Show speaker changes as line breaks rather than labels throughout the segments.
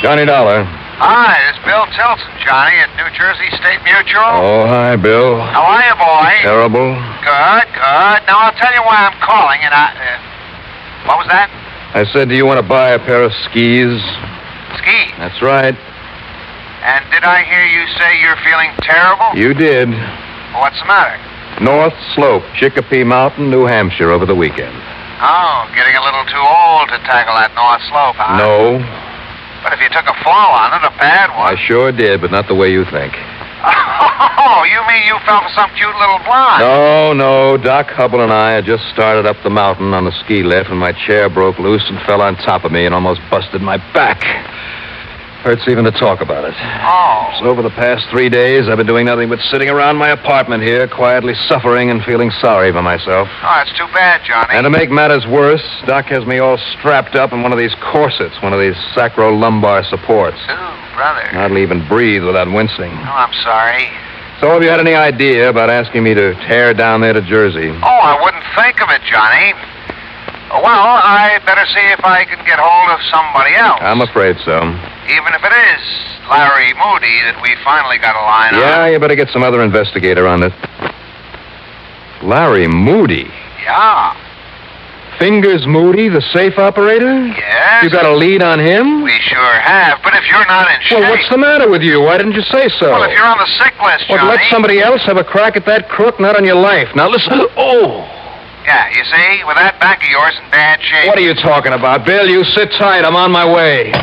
Johnny Dollar.
Hi, it's Bill Tilson, Johnny, at New Jersey State Mutual.
Oh, hi, Bill.
How are you, boy?
Terrible.
Good. Now, I'll tell you why I'm calling, and what was that?
I said, do you want to buy a pair of skis?
Ski.
That's right.
And did I hear you say you're feeling terrible?
You did.
Well, what's the matter?
North Slope, Chicopee Mountain, New Hampshire, over the weekend.
Oh, getting a little too old to tackle that North Slope, huh?
No.
But if you took a fall on it, a bad one.
I sure did, but not the way you think.
Oh, you mean you fell for some cute little blonde?
No. Doc Hubble and I had just started up the mountain on the ski lift, and my chair broke loose and fell on top of me and almost busted my back. Hurts even to talk about it.
Oh.
So over the past 3 days, I've been doing nothing but sitting around my apartment here, quietly suffering and feeling sorry for myself.
Oh, that's too bad, Johnny.
And to make matters worse, Doc has me all strapped up in one of these corsets, one of these sacrolumbar supports.
Ooh, brother.
I hardly even breathe without wincing.
Oh, I'm sorry.
So have you had any idea about asking me to tear down there to Jersey?
Oh, I wouldn't think of it, Johnny. Well, I better see if I can get hold of somebody else.
I'm afraid so.
Even if it is Larry Moody that we finally got a line on.
Yeah, you better get some other investigator on it. Larry Moody?
Yeah.
Fingers Moody, the safe operator?
Yes.
You got a lead on him?
We sure have, but if you're not in shape...
Well, what's the matter with you? Why didn't you say so?
Well, if you're on the sick list, Johnny...
Well, let somebody else have a crack at that crook, not on your life. Now, listen... Oh!
Yeah, you see, with that back of yours in bad shape...
What are you talking about, Bill? You sit tight. I'm on my way.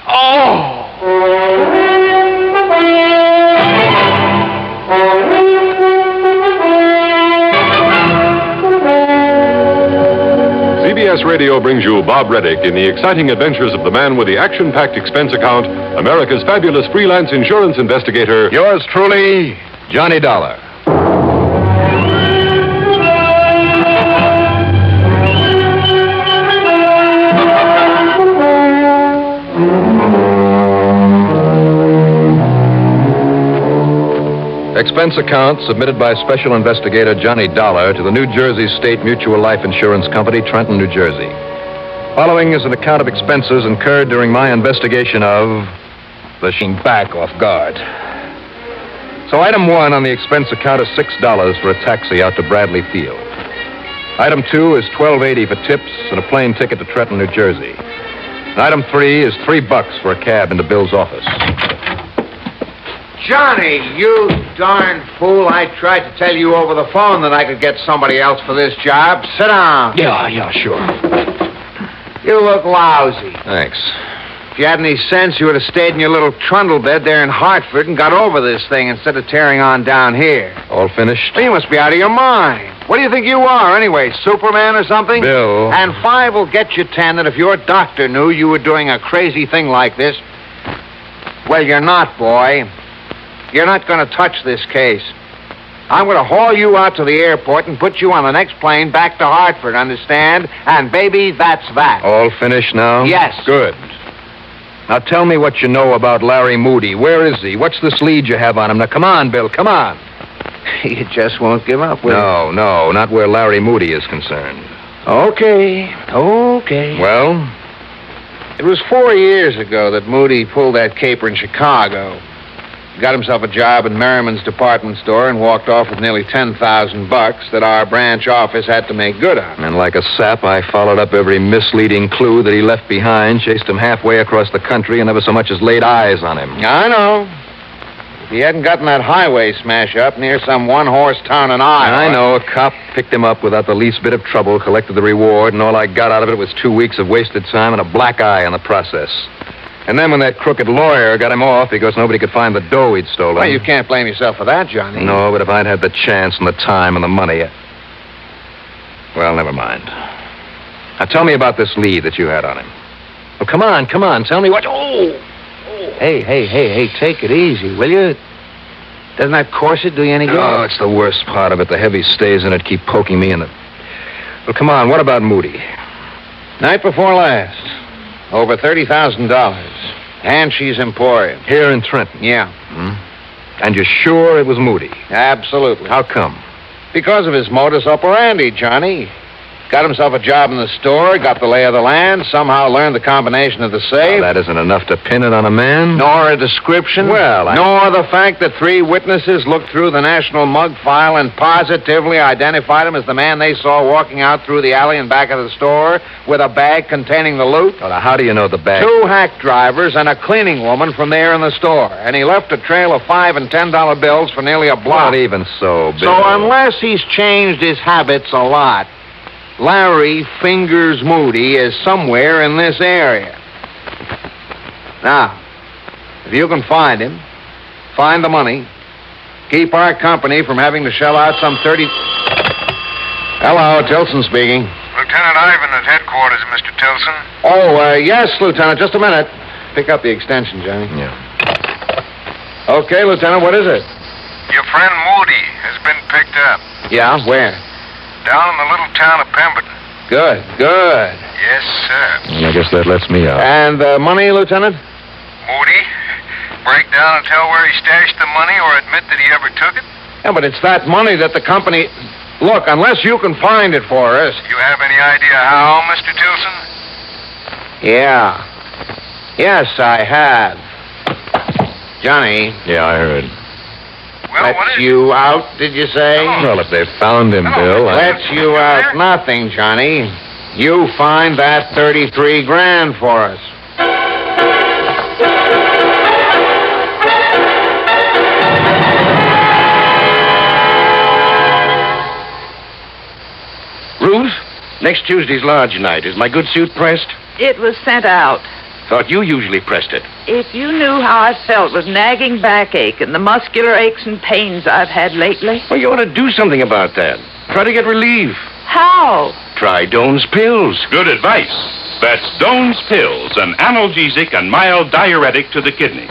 Oh!
CBS Radio brings you Bob Reddick in the exciting adventures of the man with the action-packed expense account, America's fabulous freelance insurance investigator...
Yours truly, Johnny Dollar. Expense account submitted by Special Investigator Johnny Dollar to the New Jersey State Mutual Life Insurance Company, Trenton, New Jersey. Following is an account of expenses incurred during my investigation of the back off guard. So item 1 on the expense account is $6 for a taxi out to Bradley Field. Item 2 is $12.80 for tips and a plane ticket to Trenton, New Jersey. And item 3 is $3 for a cab into Bill's office.
Johnny, you darn fool. I tried to tell you over the phone that I could get somebody else for this job. Sit down.
Yeah, sure.
You look lousy.
Thanks.
If you had any sense, you would have stayed in your little trundle bed there in Hartford and got over this thing instead of tearing on down here.
All finished?
Well, you must be out of your mind. What do you think you are, anyway? Superman or something?
Bill.
And 5 will get you 10 that if your doctor knew you were doing a crazy thing like this... Well, you're not, boy. You're not going to touch this case. I'm going to haul you out to the airport and put you on the next plane back to Hartford, understand? And, baby, that's that.
All finished now?
Yes.
Good. Now tell me what you know about Larry Moody. Where is he? What's this lead you have on him? Now, come on, Bill, come on.
You just won't give up, will you?
No, not where Larry Moody is concerned.
Okay.
Well?
It was 4 years ago that Moody pulled that caper in Chicago. Got himself a job in Merriman's department store and walked off with nearly $10,000 that our branch office had to make good on.
And like a sap, I followed up every misleading clue that he left behind, chased him halfway across the country, and never so much as laid eyes on him.
I know. If he hadn't gotten that highway smash up near some one-horse town in Iowa...
I know. A cop picked him up without the least bit of trouble, collected the reward, and all I got out of it was 2 weeks of wasted time and a black eye in the process. And then when that crooked lawyer got him off because nobody could find the dough he'd stolen...
Well, you can't blame yourself for that, Johnny.
No, but if I'd had the chance and the time and the money... Well, never mind. Now, tell me about this lead that you had on him. Oh, come on. Tell me what... Oh!
Hey, take it easy, will you? Doesn't that corset do you any good?
Oh, it's the worst part of it. The heavy stays in it keep poking me in the... Well, come on, what about Moody?
Night before last. Over $30,000. And she's Emporium.
Here in Trenton?
Yeah.
And you're sure it was Moody?
Absolutely.
How come?
Because of his modus operandi, Johnny. Got himself a job in the store, got the lay of the land, somehow learned the combination of the safe.
That isn't enough to pin it on a man.
Nor a description.
Well,
Nor the fact that 3 witnesses looked through the National Mug file and positively identified him as the man they saw walking out through the alley in back of the store with a bag containing the loot.
Well, now, how do you know the bag?
2 hack drivers and a cleaning woman from there in the store. And he left a trail of $5 and $10 bills for nearly a block.
Not even so, Bill.
So unless he's changed his habits a lot, Larry Fingers Moody is somewhere in this area. Now, if you can find him, find the money, keep our company from having to shell out some 30... Hello, Tilson speaking.
Lieutenant Ivan at headquarters, Mr. Tilson.
Oh, yes, Lieutenant, just a minute. Pick up the extension, Johnny.
Yeah.
Okay, Lieutenant, what is it?
Your friend Moody has been picked up.
Yeah, where?
Down in the little town of Pemberton.
Good.
Yes, sir.
Well, I guess that lets me out.
And the money, Lieutenant?
Moody, break down and tell where he stashed the money or admit that he ever took it?
Yeah, but it's that money that the company... Look, unless you can find it for us...
You have any idea how, Mr. Tilson?
Yeah. Yes, I have. Johnny,
Yeah, I heard.
Well, what
lets
is
you out, did you say?
Well, if they found him, Bill...
Lets you out nothing, Johnny. You find that 33 grand for us.
Ruth, next Tuesday's lodge night. Is my good suit pressed?
It was sent out.
Thought you usually pressed it.
If you knew how I felt with nagging backache and the muscular aches and pains I've had lately.
Well, you ought to do something about that. Try to get relief.
How?
Try Doan's Pills.
Good advice. That's Doan's Pills, an analgesic and mild diuretic to the kidneys.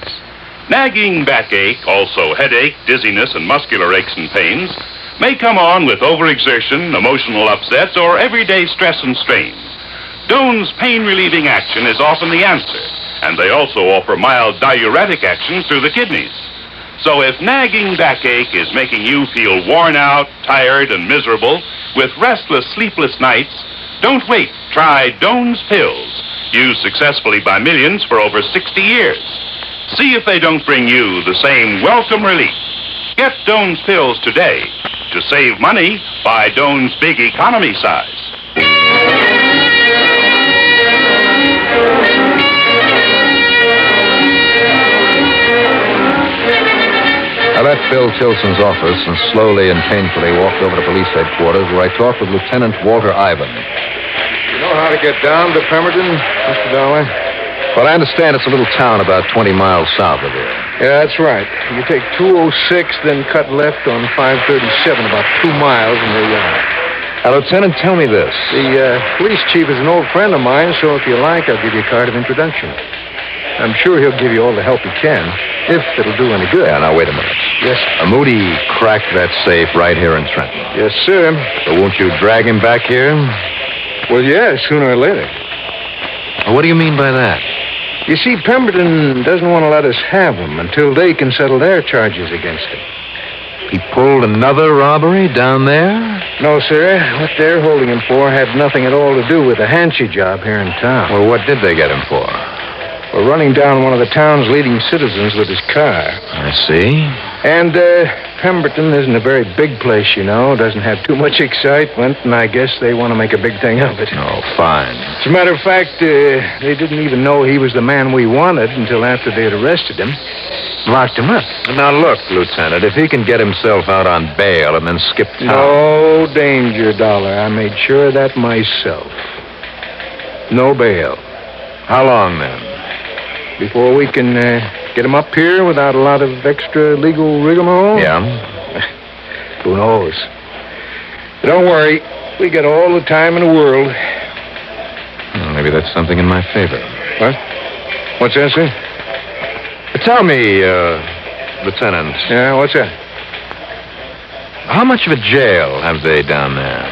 Nagging backache, also headache, dizziness, and muscular aches and pains may come on with overexertion, emotional upsets, or everyday stress and strain. Doan's pain-relieving action is often the answer, and they also offer mild diuretic action through the kidneys. So if nagging backache is making you feel worn out, tired, and miserable, with restless, sleepless nights, don't wait. Try Doan's Pills, used successfully by millions for over 60 years. See if they don't bring you the same welcome relief. Get Doan's Pills today. To save money, buy Doan's Big Economy size.
I left Bill Tilson's office and slowly and painfully walked over to police headquarters where I talked with Lieutenant Walter Ivan.
You know how to get down to Pemberton, Mr. Dalloway?
Well, I understand it's a little town about 20 miles south of here.
Yeah, that's right. You take 206, then cut left on 537, about 2 miles, and there you are.
Now, Lieutenant, tell me this.
The police chief is an old friend of mine, so if you like, I'll give you a card of introduction. I'm sure he'll give you all the help he can, if it'll do any good.
Yeah, now, wait a minute.
Yes.
Moody cracked that safe right here in Trenton.
Yes, sir.
So won't you drag him back here?
Well, yeah, sooner or later.
Well, what do you mean by that?
You see, Pemberton doesn't want to let us have him until they can settle their charges against him.
He pulled another robbery down there?
No, sir. What they're holding him for had nothing at all to do with the Hanchy job here in town.
Well, what did they get him for?
We're running down one of the town's leading citizens with his car.
I see.
And Pemberton isn't a very big place, you know. Doesn't have too much excitement, and I guess they want to make a big thing of it.
Oh, fine.
As a matter of fact, they didn't even know he was the man we wanted until after they had arrested him. Locked him up.
Now, look, Lieutenant, if he can get himself out on bail and then skip town...
No danger, Dollar. I made sure of that myself. No bail.
How long, then?
Before we can get him up here without a lot of extra legal rigmarole?
Yeah?
Who knows? But don't worry. We got all the time in the world.
Well, maybe that's something in my favor.
What? What's that, sir?
Tell me, Lieutenant,
Yeah, what's that?
how much of a jail have they down there?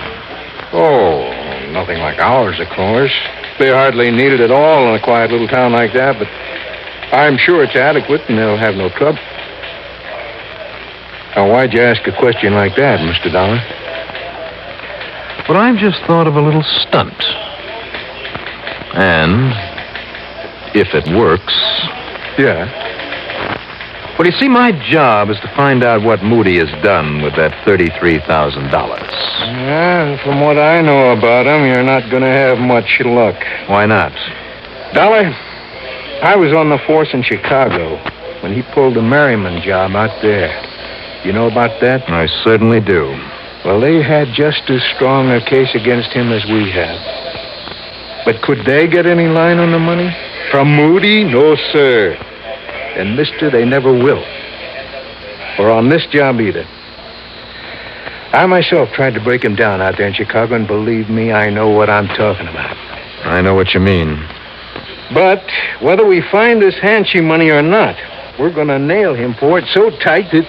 Oh, nothing like ours, of course. They hardly need it at all in a quiet little town like that, but I'm sure it's adequate and they'll have no trouble. Now, why'd you ask a question like that, Mr. Dollar?
But I've just thought of a little stunt. And if it works...
Yeah?
Well, you see, my job is to find out what Moody has done with that $33,000.
Yeah, from what I know about him, you're not going to have much luck.
Why not?
Dollar, I was on the force in Chicago when he pulled the Merriman job out there. You know about that?
I certainly do.
Well, they had just as strong a case against him as we have. But could they get any line on the money? From Moody? No, sir. And, mister, they never will. Or on this job either. I myself tried to break him down out there in Chicago, and believe me, I know what I'm talking about.
I know what you mean.
But whether we find this Hanchy money or not, we're going to nail him for it so tight that...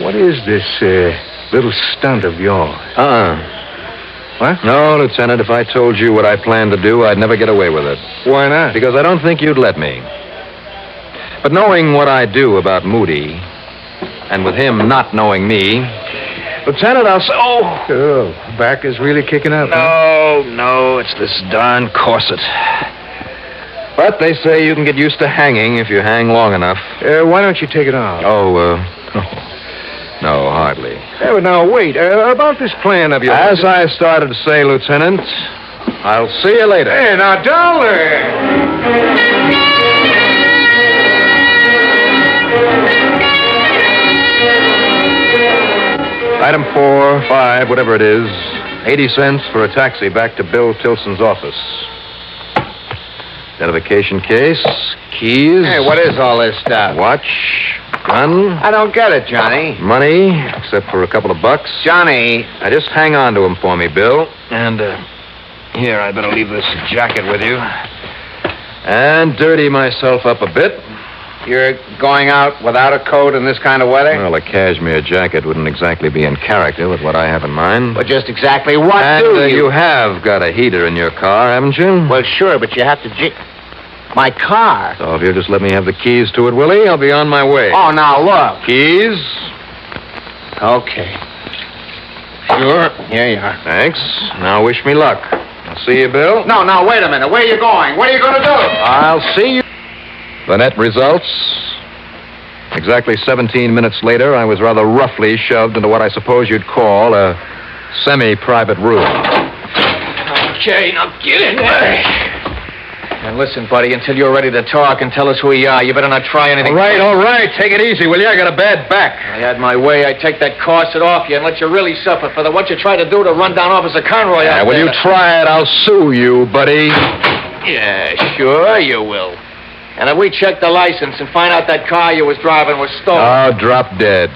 What is this little stunt of yours? What?
No, Lieutenant, if I told you what I planned to do, I'd never get away with it.
Why not?
Because I don't think you'd let me. But knowing what I do about Moody, and with him not knowing me, Lieutenant, I'll say...
Oh, back is really kicking up.
No, it's this darn corset. But they say you can get used to hanging if you hang long enough.
Why don't you take it off?
No, hardly.
Now, wait. About this plan of yours.
As I started to say, Lieutenant, I'll see you later.
Hey, now, Dollar!
Item 4, 5, whatever it is, 80 cents for a taxi back to Bill Tilson's office. Identification case, keys.
Hey, what is all this stuff?
Watch, gun.
I don't get it, Johnny.
Money, except for a couple of bucks.
Johnny.
Now, just hang on to them for me, Bill. And, here, I better leave this jacket with you. And dirty myself up a bit.
You're going out without a coat in this kind of weather?
Well, a cashmere jacket wouldn't exactly be in character with what I have in mind.
But just exactly what
and,
do
you have got a heater in your car, haven't you?
Well, sure, but you have to... My car?
So if you'll just let me have the keys to it, Willie, I'll be on my way.
Oh, now, look.
Keys?
Okay. Sure. Here you are.
Thanks. Now wish me luck. I'll see you, Bill.
No, wait a minute. Where are you going? What are you going to do?
I'll see you. The net results. Exactly 17 minutes later, I was rather roughly shoved into what I suppose you'd call a semi-private room.
Okay, now get in there. And listen, buddy, until you're ready to talk and tell us who you are, you better not try anything.
All right. Take it easy, will you? I got a bad back.
I had my way. I'd take that corset off you and let you really suffer for what you tried to do to run down Officer Conroy out
Will
there.
you try it? I'll sue you, buddy.
Yeah, sure you will. And if we check the license and find out that car you was driving was stolen...
Oh, drop dead.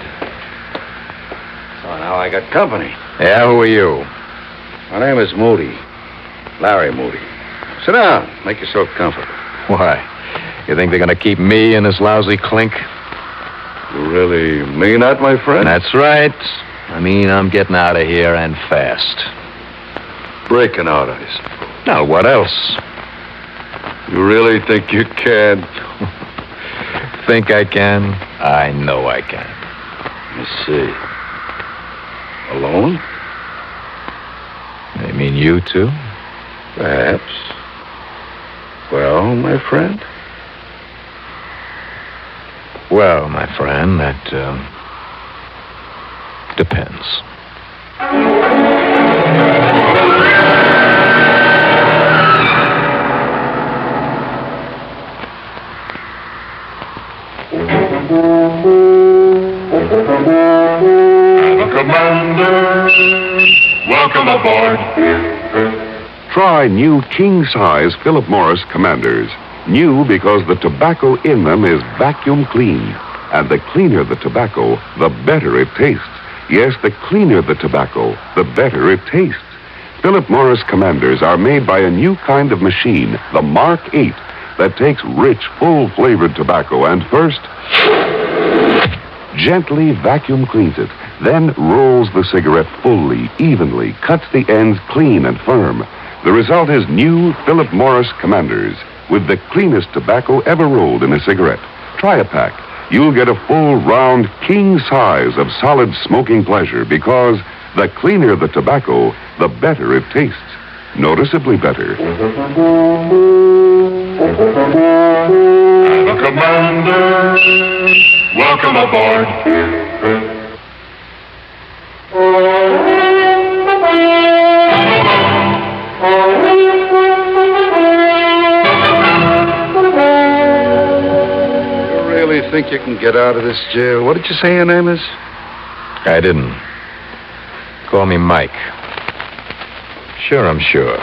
So now I got company.
Yeah, who are you?
My name is Moody. Larry Moody. Sit down. Make yourself comfortable.
Why? You think they're going to keep me in this lousy clink?
You really mean that, my friend?
That's right. I mean, I'm getting out of here and fast.
Breaking out, I suppose.
Now, what else?
You really think you can?
Think I can? I know I can.
Let's see. Alone?
I mean, you too?
Perhaps. Well, my friend?
Well, my friend, that, depends.
Commander, welcome aboard. Try new king-size Philip Morris Commanders. New because the tobacco in them is vacuum clean. And the cleaner the tobacco, the better it tastes. Yes, the cleaner the tobacco, the better it tastes. Philip Morris Commanders are made by a new kind of machine, the Mark 8, that takes rich, full-flavored tobacco and first gently vacuum cleans it, then rolls the cigarette fully, evenly, cuts the ends clean and firm. The result is new Philip Morris Commanders with the cleanest tobacco ever rolled in a cigarette. Try a pack. you'll get a full, round, king size of solid smoking pleasure because the cleaner the tobacco, the better it tastes. Noticeably better.
The commander, welcome aboard.
You really think you can get out of this jail? What did you say your name is?
I didn't. Call me Mike. Sure, I'm sure.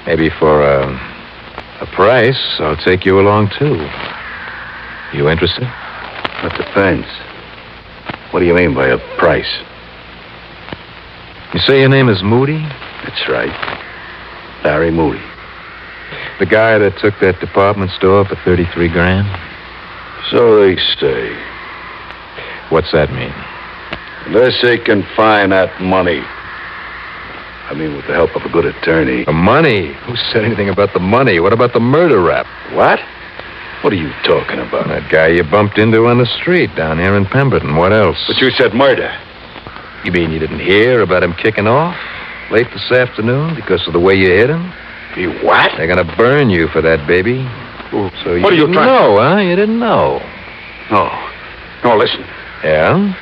Maybe for a price, I'll take you along, too. You interested?
That depends. What do you mean by a price?
You say your name is Moody?
That's right. Larry Moody.
The guy that took that department store for 33 grand?
So they say.
What's that mean?
Unless they can find that money. I mean, with the help of a good attorney.
The money? Who said anything about the money? What about the murder rap?
What? What are you talking about?
That guy you bumped into on the street down here in Pemberton. What else?
But you said murder.
You mean you didn't hear about him kicking off late this afternoon because of the way you hit him?
You what?
They're gonna burn you for that, baby. So you
What are you
didn't
trying-
know, huh? You didn't know.
No. No, listen.
Yeah?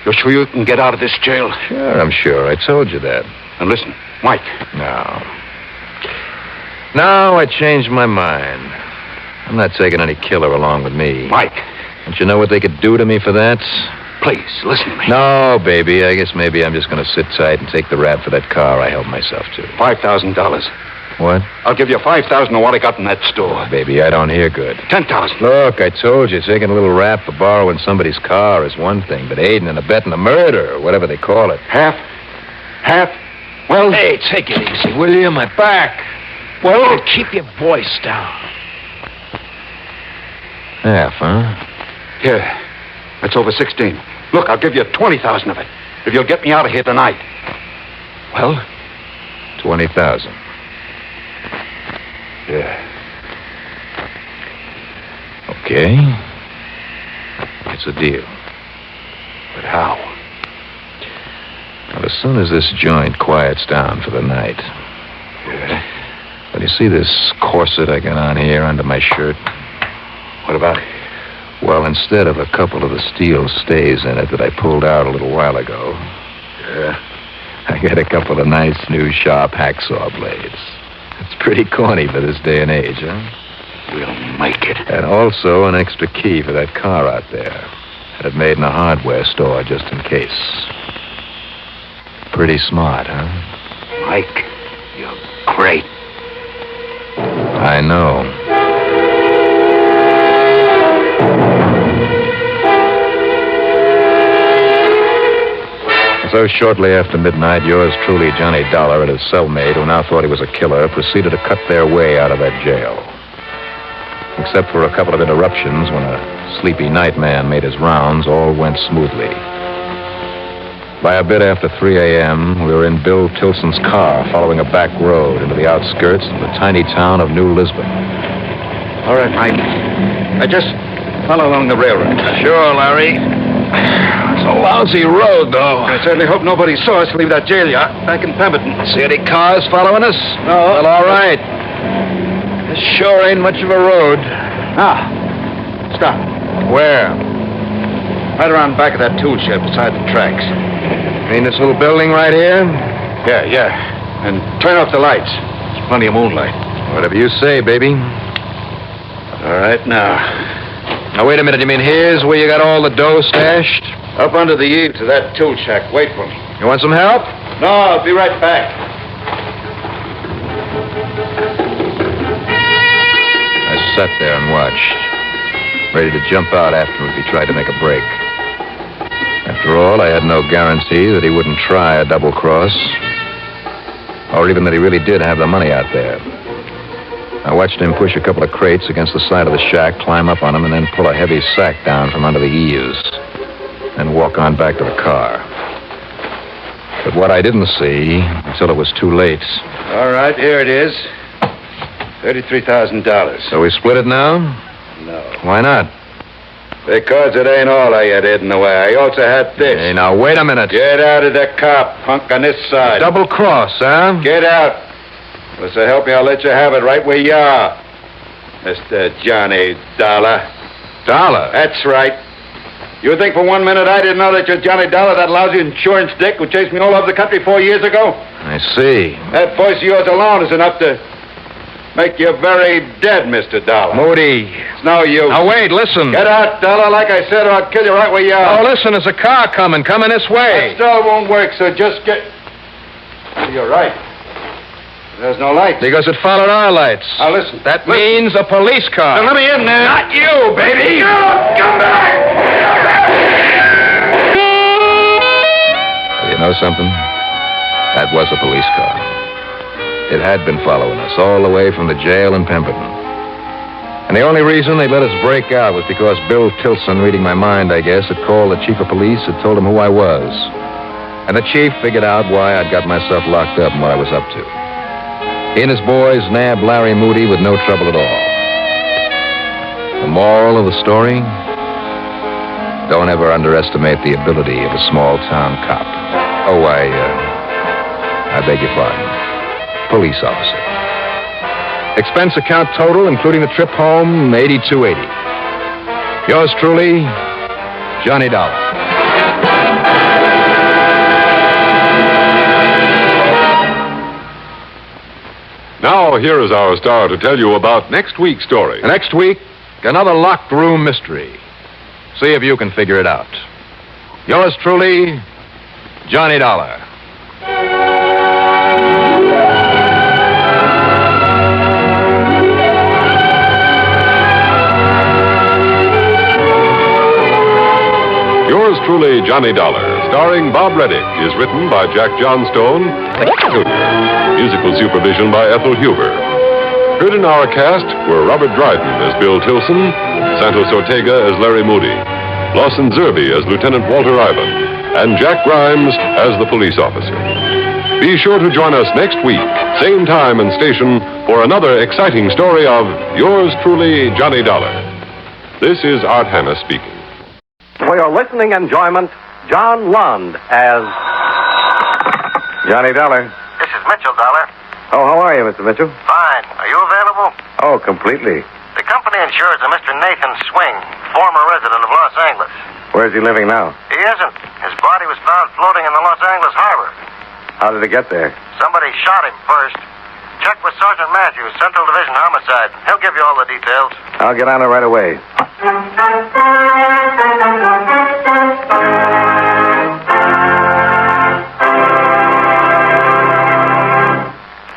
You're sure you can get out of this jail?
Sure, I'm sure. I told you that.
And listen, Mike.
No. No, I changed my mind. I'm not taking any killer along with me.
Mike.
Don't you know what they could do to me for that?
Please, listen to me.
No, baby. I guess maybe I'm just going to sit tight and take the rap for that car I helped myself to.
$5,000.
What?
I'll give you $5,000 of what I got in that store.
Baby, I don't hear good.
$10,000.
Look, I told you, taking a little rap for borrowing somebody's car is one thing, but aiding and abetting a murder, or whatever they call it.
Half? Half? Well...
Hey, take it easy, will you? My back.
Well...
Keep your voice down.
Half, huh?
Yeah. That's over 16. Look, I'll give you 20,000 of it if you'll get me out of here tonight.
Well? 20,000.
Yeah.
Okay. It's a deal.
But how?
Well, as soon as this joint quiets down for the night.
Yeah.
Well, you see this corset I got on here under my shirt?
What about it?
Well, instead of a couple of the steel stays in it that I pulled out a little while ago,
Yeah.
I got a couple of nice new sharp hacksaw blades. It's pretty corny for this day and age, huh?
We'll make it.
And also an extra key for that car out there. Had it made in a hardware store just in case. Pretty smart, huh?
Mike, you're great.
I know. So shortly after midnight, yours truly, Johnny Dollar, and his cellmate, who now thought he was a killer, proceeded to cut their way out of that jail. Except for a couple of interruptions when a sleepy night man made his rounds, all went smoothly. By a bit after 3 a.m., we were in Bill Tilson's car following a back road into the outskirts of the tiny town of New Lisbon.
All right, Mike. I just follow along the railroad.
Sure, Larry. It's a lousy road, though.
I certainly hope nobody saw us leave that jail yard back in Pemberton.
See any cars following us?
No.
Well, all right. This sure ain't much of a road.
Ah. Stop.
Where?
Right around back of that tool shed beside the tracks.
Mean this little building right here?
Yeah. And turn off the lights. There's plenty of moonlight.
Whatever you say, baby.
All right, now.
Now, wait a minute. You mean here's where you got all the dough stashed?
Up under the eaves of that tool shack. Wait for me.
You want some help?
No, I'll be right back.
I sat there and watched, ready to jump out after him if he tried to make a break. After all, I had no guarantee that he wouldn't try a double cross, or even that he really did have the money out there. I watched him push a couple of crates against the side of the shack, climb up on them, and then pull a heavy sack down from under the eaves, and walk on back to the car. But what I didn't see until it was too late.
All right, here it is. $33,000.
So we split it now?
No.
Why not?
Because it ain't all I had hidden away. I also had this.
Hey, now, wait a minute.
Get out of the car, punk, on this side.
Double cross, huh?
Get out. Well, so help me, I'll let you have it right where you are. Mr. Johnny Dollar.
Dollar?
That's right. You think for 1 minute I didn't know that you're Johnny Dollar, that lousy insurance dick who chased me all over the country 4 years ago?
I see.
That voice of yours alone is enough to make you very dead, Mr. Dollar.
Moody.
It's no use.
Now, wait, listen.
Get out, Dollar, like I said, or I'll kill you right where you are.
Oh, listen, there's a car coming this way.
That still won't work, so just get... You're right. There's no light.
Because it followed our lights.
Now, listen.
That means a police car.
Now, let me in there.
Not you, baby.
Come back!
You know something? That was a police car. It had been following us all the way from the jail in Pemberton. And the only reason they let us break out was because Bill Tilson, reading my mind, I guess, had called the chief of police, had told him who I was. And the chief figured out why I'd got myself locked up and what I was up to. He and his boys nabbed Larry Moody with no trouble at all. The moral of the story? Don't ever underestimate the ability of a small-town cop. Oh, I beg your pardon. Police officer. Expense account total, including the trip home, $82.80. Yours truly, Johnny Dollar.
Now, here is our star to tell you about next week's story.
Next week, another locked room mystery. See if you can figure it out. Yours truly, Johnny Dollar.
Yours truly, Johnny Dollar, starring Bob Reddick, is written by Jack Johnstone, musical supervision by Ethel Huber. Heard in our cast were Robert Dryden as Bill Tilson, Santos Ortega as Larry Moody, Lawson Zerby as Lieutenant Walter Ivan, and Jack Grimes as the police officer. Be sure to join us next week, same time and station, for another exciting story of Yours truly, Johnny Dollar. This is Art Hanna speaking.
For your listening enjoyment, John Lund as Johnny Dollar.
This is Mitchell, Dollar.
Oh, how are you, Mr. Mitchell?
Fine. Are you available?
Oh, completely.
The company insures a Mr. Nathan Swing, former resident of Los Angeles.
Where's he living now?
He isn't. His body was found floating in the Los Angeles harbor.
How did it get there?
Somebody shot him first. Check with Sergeant Matthews, Central Division Homicide. He'll give you all the details.
I'll get on it right away.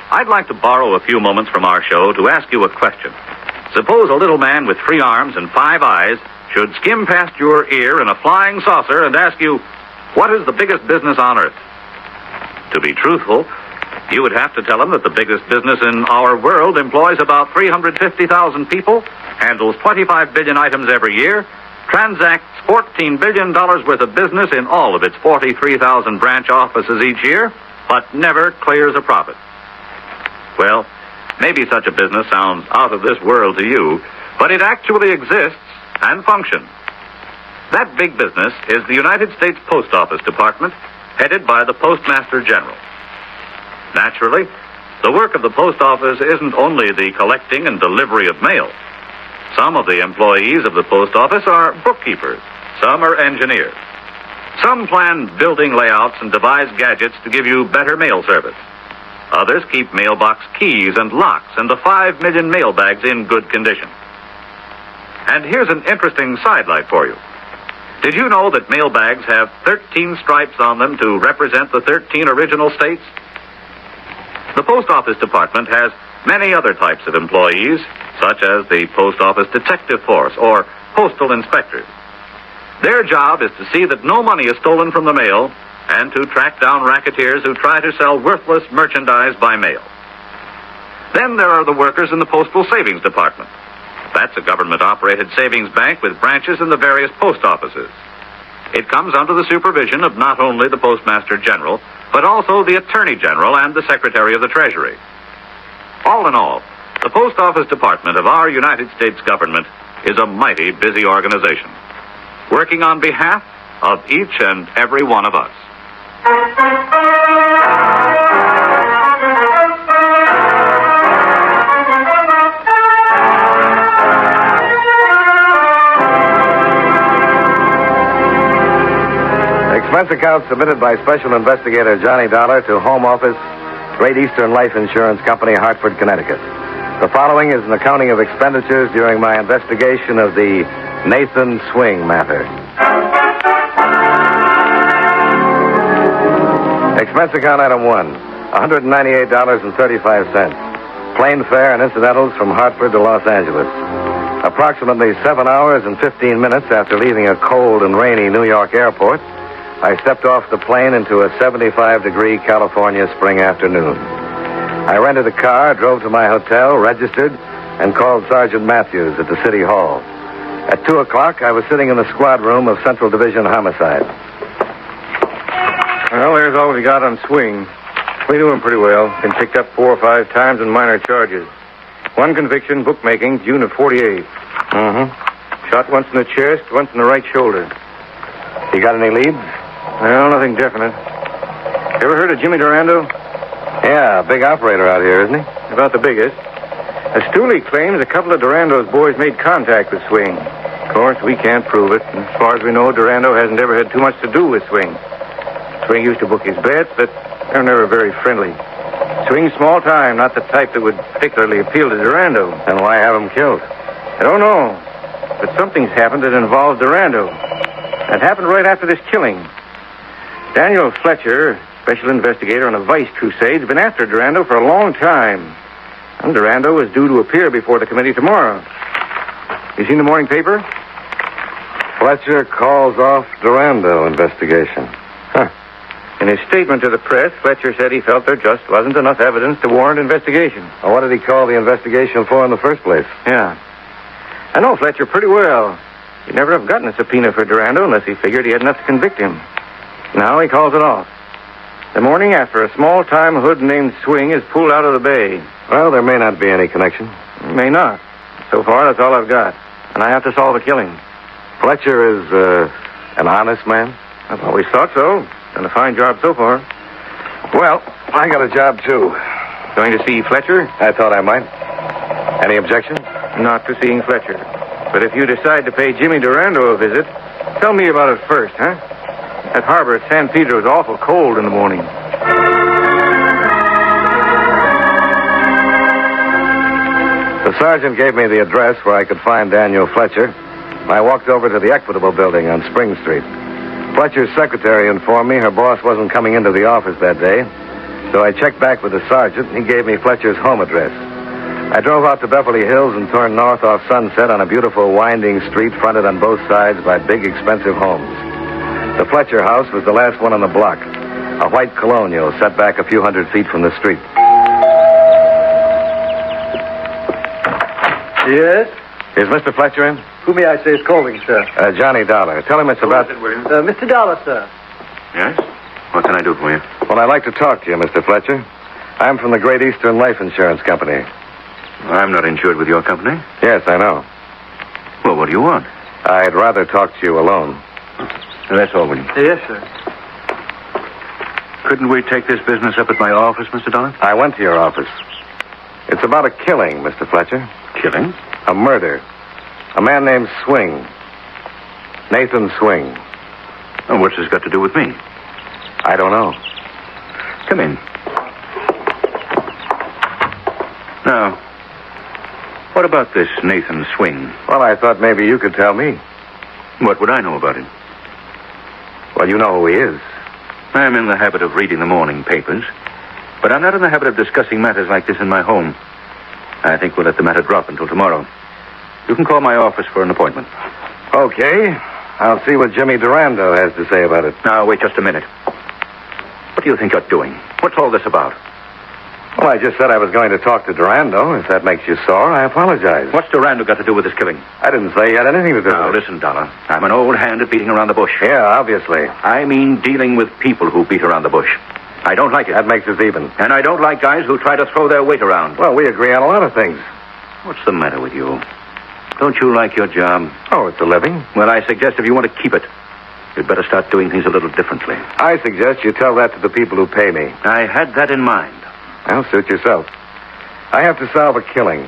I'd like to borrow a few moments from our show to ask you a question. Suppose a little man with 3 arms and 5 eyes should skim past your ear in a flying saucer and ask you, what is the biggest business on earth? To be truthful, you would have to tell him that the biggest business in our world employs about 350,000 people, handles 25 billion items every year, transacts $14 billion worth of business in all of its 43,000 branch offices each year, but never clears a profit. Well, maybe such a business sounds out of this world to you, but it actually exists and functions. That big business is the United States Post Office Department, headed by the Postmaster General. Naturally, the work of the post office isn't only the collecting and delivery of mail. Some of the employees of the post office are bookkeepers. Some are engineers. Some plan building layouts and devise gadgets to give you better mail service. Others keep mailbox keys and locks and the 5 million mail bags in good condition. And here's an interesting sidelight for you. Did you know that mail bags have 13 stripes on them to represent the 13 original states? The Post Office Department has many other types of employees, such as the Post Office Detective Force or Postal Inspectors. Their job is to see that no money is stolen from the mail and to track down racketeers who try to sell worthless merchandise by mail. Then there are the workers in the Postal Savings Department. That's a government-operated savings bank with branches in the various post offices. It comes under the supervision of not only the Postmaster General, but also the Attorney General and the Secretary of the Treasury. All in all, the Post Office Department of our United States government is a mighty busy organization. working on behalf of each and every one of us.
Expense account submitted by Special Investigator Johnny Dollar to Home Office, Great Eastern Life Insurance Company, Hartford, Connecticut. The following is an accounting of expenditures during my investigation of the Nathan Swing matter. Expense account item 1, $198.35. Plane fare and incidentals from Hartford to Los Angeles. Approximately 7 hours and 15 minutes after leaving a cold and rainy New York airport, I stepped off the plane into a 75-degree California spring afternoon. I rented a car, drove to my hotel, registered, and called Sergeant Matthews at the City Hall. At 2 o'clock, I was sitting in the squad room of Central Division Homicide.
Well, there's all we got on Swing. We knew him pretty well. Been picked up 4 or 5 times on minor charges. 1 conviction, bookmaking, June of 48. Shot once in the chest, once in the right shoulder.
You got any leads?
Well, nothing definite. You ever heard of Jimmy Durando?
Yeah, big operator out here, isn't he?
About the biggest. Stooley claims a couple of Durando's boys made contact with Swing. Of course, we can't prove it. And as far as we know, Durando hasn't ever had too much to do with Swing. Swing used to book his bets, but they were never very friendly. Swing's small time, not the type that would particularly appeal to Durando.
Then why have him killed?
I don't know. But something's happened that involves Durando. It happened right after this killing. Daniel Fletcher, special investigator on a vice crusade, has been after Durando for a long time. And Durando is due to appear before the committee tomorrow. You seen the morning paper?
Fletcher calls off Durando investigation.
In his statement to the press, Fletcher said he felt there just wasn't enough evidence to warrant investigation.
Well, what did he call the investigation for in the first place?
Yeah. I know Fletcher pretty well. He'd never have gotten a subpoena for Durando unless he figured he had enough to convict him. Now he calls it off. The morning after, a small-time hood named Swing is pulled out of the bay.
Well, there may not be any connection.
May not. So far, that's all I've got. And I have to solve a killing.
Fletcher is an honest man?
I've always thought so. Done a fine job so far.
Well, I got a job, too.
Going to see Fletcher?
I thought I might. Any objection?
Not to seeing Fletcher. But if you decide to pay Jimmy Durando a visit, tell me about it first, huh? That harbor at San Pedro is awful cold in the morning.
The sergeant gave me the address where I could find Daniel Fletcher. I walked over to the Equitable Building on Spring Street. Fletcher's secretary informed me her boss wasn't coming into the office that day, so I checked back with the sergeant, and he gave me Fletcher's home address. I drove out to Beverly Hills and turned north off Sunset on a beautiful winding street fronted on both sides by big, expensive homes. The Fletcher house was the last one on the block, a white colonial set back a few hundred feet from the street.
Yes?
Is Mr. Fletcher in?
Who may I say is calling, sir?
Johnny Dollar. Tell him it's about...
Mr. Dollar, sir.
Yes? What can I do for you?
Well, I'd like to talk to you, Mr. Fletcher. I'm from the Great Eastern Life Insurance Company.
I'm not insured with your company.
Yes, I know.
Well, what do you want?
I'd rather talk to you alone.
That's all, William.
Yes, sir.
Couldn't we take this business up at my office, Mr. Dollar?
I went to your office. It's about a killing, Mr. Fletcher.
Killing?
A murder. A man named Swing. Nathan Swing.
Oh, what's this got to do with me?
I don't know.
Come in. Now, what about this Nathan Swing?
Well, I thought maybe you could tell me.
What would I know about him?
Well, you know who he is.
I'm in the habit of reading the morning papers, but I'm not in the habit of discussing matters like this in my home. I think we'll let the matter drop until tomorrow. You can call my office for an appointment.
Okay. I'll see what Jimmy Durando has to say about it.
Now, wait just a minute. What do you think you're doing? What's all this about?
Well, I just said I was going to talk to Durando. If that makes you sore, I apologize.
What's Durando got to do with this killing?
I didn't say he had anything to do
Now,
with it.
listen, Dollar. I'm an old hand at beating around the bush.
Yeah, obviously.
I mean dealing with people who beat around the bush. I don't like it.
That makes us even.
And I don't like guys who try to throw their weight around.
Well, we agree on a lot of things.
What's the matter with you? Don't you like your job?
Oh, it's a living.
Well, I suggest if you want to keep it, you'd better start doing things a little differently.
I suggest you tell that to the people who pay me.
I had that in mind.
Well, suit yourself. I have to solve a killing.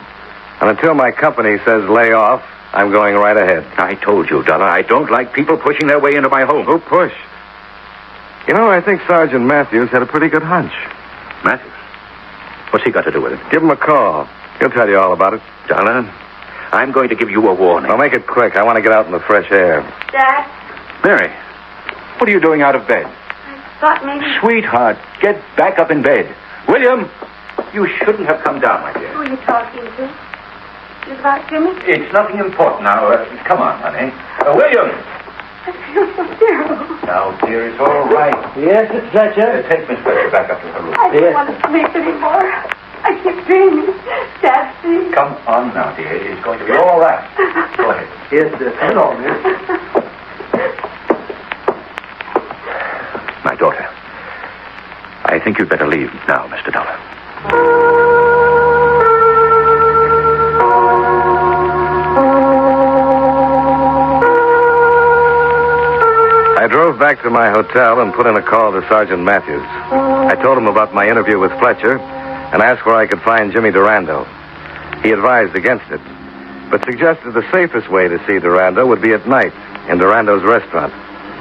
And until my company says lay off, I'm going right ahead.
I told you, Dollar, I don't like people pushing their way into my home.
Who push? You know, I think Sergeant Matthews had a pretty good hunch.
Matthews? What's he got to do with it?
Give him a call. He'll tell you all about it.
Dollar, I'm going to give you a warning.
Well, make it quick. I want to get out in the fresh air.
Dad,
Mary, what are you doing out of bed?
I thought maybe...
Sweetheart, get back up in bed. William, you shouldn't have come down, my dear.
Who are you talking to? Is it about Jimmy?
It's nothing important now. Come on, honey. William!
I feel so terrible.
Now, dear, it's all right.
Yes, Mr. Fletcher?
Take Miss Fletcher back up to her room.
I don't want to sleep anymore. I keep dreaming. Dad, please.
Come on now, dear. It's going to be all right. Go ahead.
Yes, sir. Hello, miss.
My daughter, I think you'd better leave now, Mr. Dollar.
I drove back to my hotel and put in a call to Sergeant Matthews. I told him about my interview with Fletcher and asked where I could find Jimmy Durando. He advised against it, but suggested the safest way to see Durando would be at night in Durando's restaurant.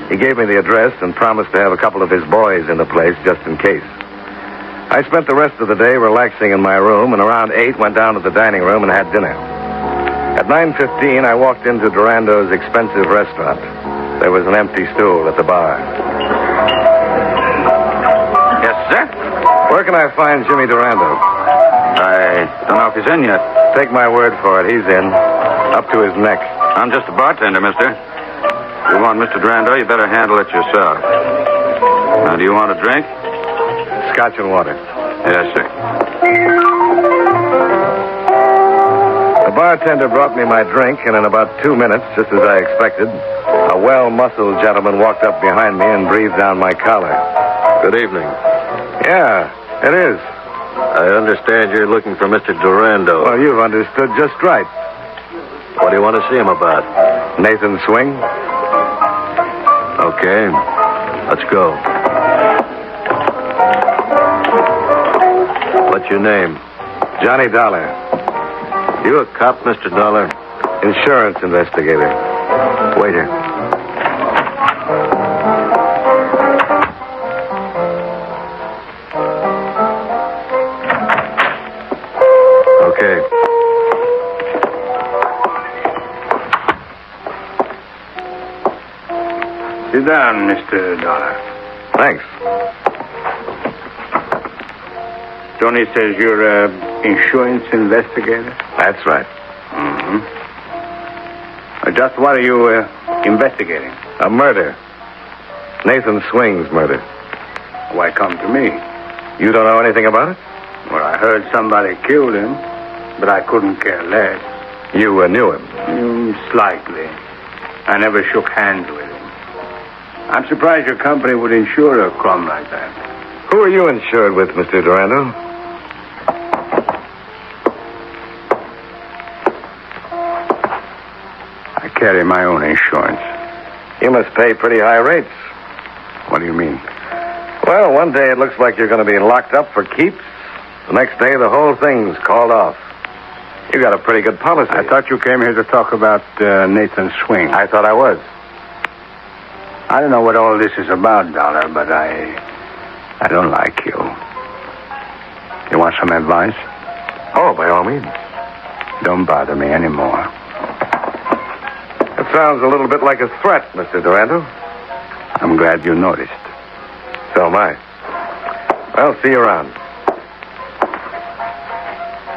He gave me the address and promised to have a couple of his boys in the place just in case. I spent the rest of the day relaxing in my room, and around 8 went down to the dining room and had dinner. At 9:15, I walked into Durando's expensive restaurant. There was an empty stool at the bar.
Yes, sir?
Where can I find Jimmy Durando?
I don't know if he's in yet.
Take my word for it, he's in. Up to his neck.
I'm just a bartender, mister. If you want Mr. Durando, you better handle it yourself. Now, do you want a drink?
Scotch and water.
Yes, sir.
The bartender brought me my drink, and in about 2 minutes, just as I expected, a well-muscled gentleman walked up behind me and breathed down my collar.
Good evening.
Yeah, it is.
I understand you're looking for Mr. Durando.
Well, you've understood just right.
What do you want to see him about?
Nathan Swing?
Okay, let's go. What's your name?
Johnny Dollar.
You a cop, Mr. Dollar?
Insurance investigator.
Waiter. Okay.
Sit down, Mr. Dollar.
Thanks.
Tony says you're an insurance investigator?
That's right.
Mm-hmm. Just what are you investigating?
A murder. Nathan Swing's murder.
Why come to me?
You don't know anything about it?
Well, I heard somebody killed him, but I couldn't care less.
You knew him?
Slightly. I never shook hands with him. I'm surprised your company would insure a crime like that.
Who are you insured with, Mr. Durando?
I carry my own insurance.
You must pay pretty high rates.
What do you mean?
Well, one day it looks like you're going to be locked up for keeps. The next day, the whole thing's called off. You got a pretty good policy.
I thought you came here to talk about Nathan Swing.
I thought I was.
I don't know what all this is about, Dollar, but I don't like you. You want some advice?
Oh, by all means.
Don't bother me anymore.
It sounds a little bit like a threat, Mr. Durando.
I'm glad you noticed.
So am I. Well, see you around.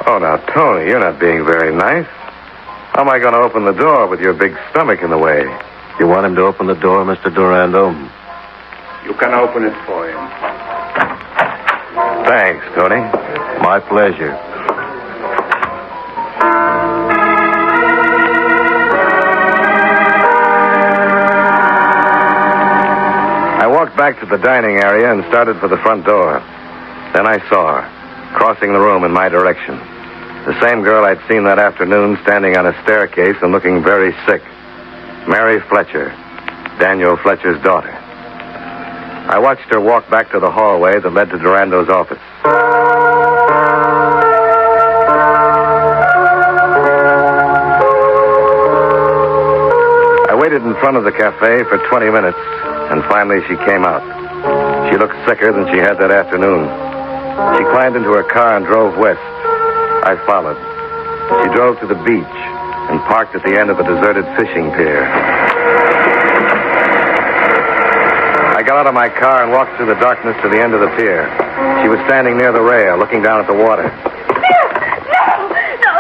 Oh, now, Tony, you're not being very nice. How am I going to open the door with your big stomach in the way?
You want him to open the door, Mr. Durando?
You can open it for him.
Thanks, Tony.
My pleasure.
I walked back to the dining area and started for the front door. Then I saw her, crossing the room in my direction.
The same girl I'd seen that afternoon standing on a staircase and looking very sick. Mary Fletcher, Daniel Fletcher's daughter. I watched her walk back to the hallway that led to Durando's office. I waited in front of the cafe for 20 minutes, and finally she came out. She looked sicker than she had that afternoon. She climbed into her car and drove west. I followed. She drove to the beach and parked at the end of a deserted fishing pier. I got out of my car and walked through the darkness to the end of the pier. She was standing near the rail, looking down at the water.
No,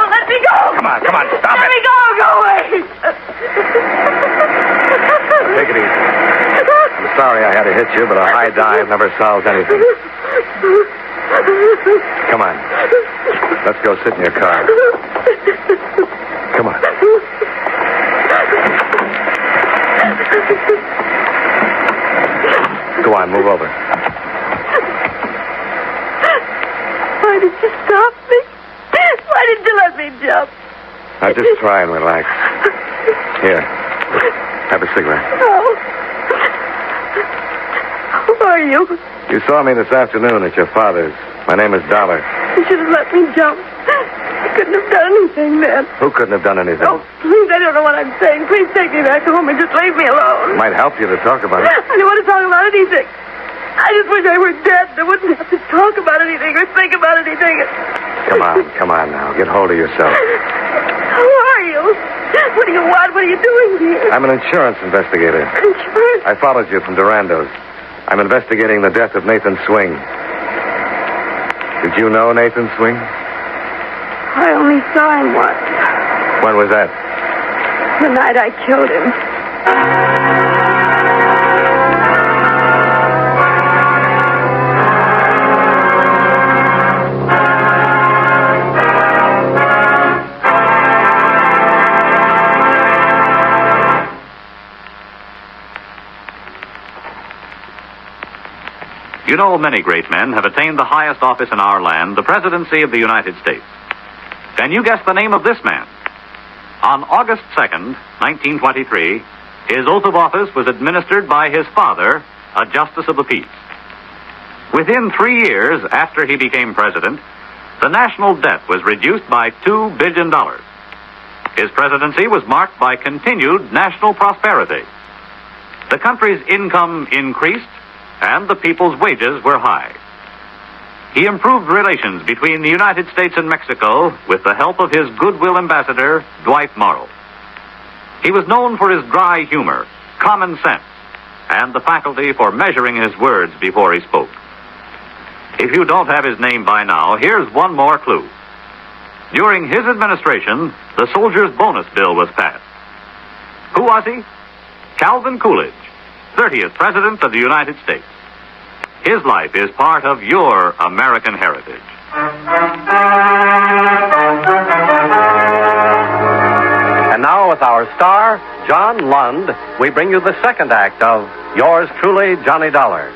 let me go.
Come on, stop
let
it.
Let me go away.
Take it easy. I'm sorry I had to hit you, but a high dive never solves anything. Come on. Let's go sit in your car. Come on. Go on, move over.
Why did you stop me? Why did you let me jump?
Now, just try and relax. Here. Have a cigarette.
No. Who are you?
You saw me this afternoon at your father's. My name is Dollar.
You should have let me jump. I couldn't have done anything then.
Who couldn't have done anything?
Oh, please, I don't know what I'm saying. Please take me back home and just leave me alone.
Might help you to talk about it.
I don't want to talk about anything. I just wish I were dead. I wouldn't have to talk about anything or think about anything.
Come on now. Get hold of yourself.
Who are you? What do you want? What are you doing here?
I'm an insurance investigator.
Insurance?
I followed you from Durando's. I'm investigating the death of Nathan Swing. Did you know Nathan Swing?
I only saw him once.
When was that?
The night I killed him.
You know, many great men have attained the highest office in our land, the presidency of the United States. Can you guess the name of this man? On August 2nd, 1923, his oath of office was administered by his father, a justice of the peace. Within 3 years after he became president, the national debt was reduced by $2 billion. His presidency was marked by continued national prosperity. The country's income increased, and the people's wages were high. He improved relations between the United States and Mexico with the help of his goodwill ambassador, Dwight Morrow. He was known for his dry humor, common sense, and the faculty for measuring his words before he spoke. If you don't have his name by now, here's one more clue. During his administration, the Soldiers' Bonus Bill was passed. Who was he? Calvin Coolidge, 30th President of the United States. His life is part of your American heritage.
And now, with our star, John Lund, we bring you the second act of Yours Truly, Johnny Dollar.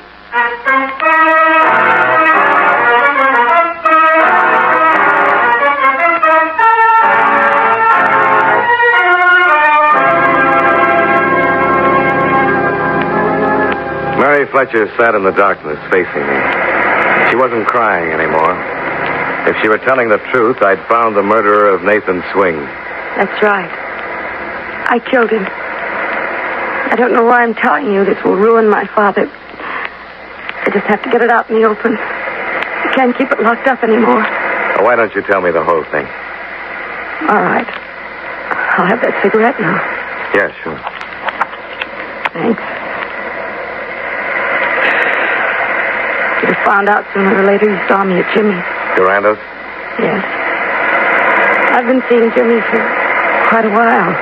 Mary Fletcher sat in the darkness facing me. She wasn't crying anymore. If she were telling the truth, I'd found the murderer of Nathan Swing.
That's right. I killed him. I don't know why I'm telling you. This will ruin my father. I just have to get it out in the open. I can't keep it locked up anymore.
Well, why don't you tell me the whole thing?
All right. I'll have that cigarette now.
Yeah, sure.
Thanks. You'd have found out sooner or later you saw me at Jimmy's.
Durando's?
Yes. I've been seeing Jimmy for quite a while.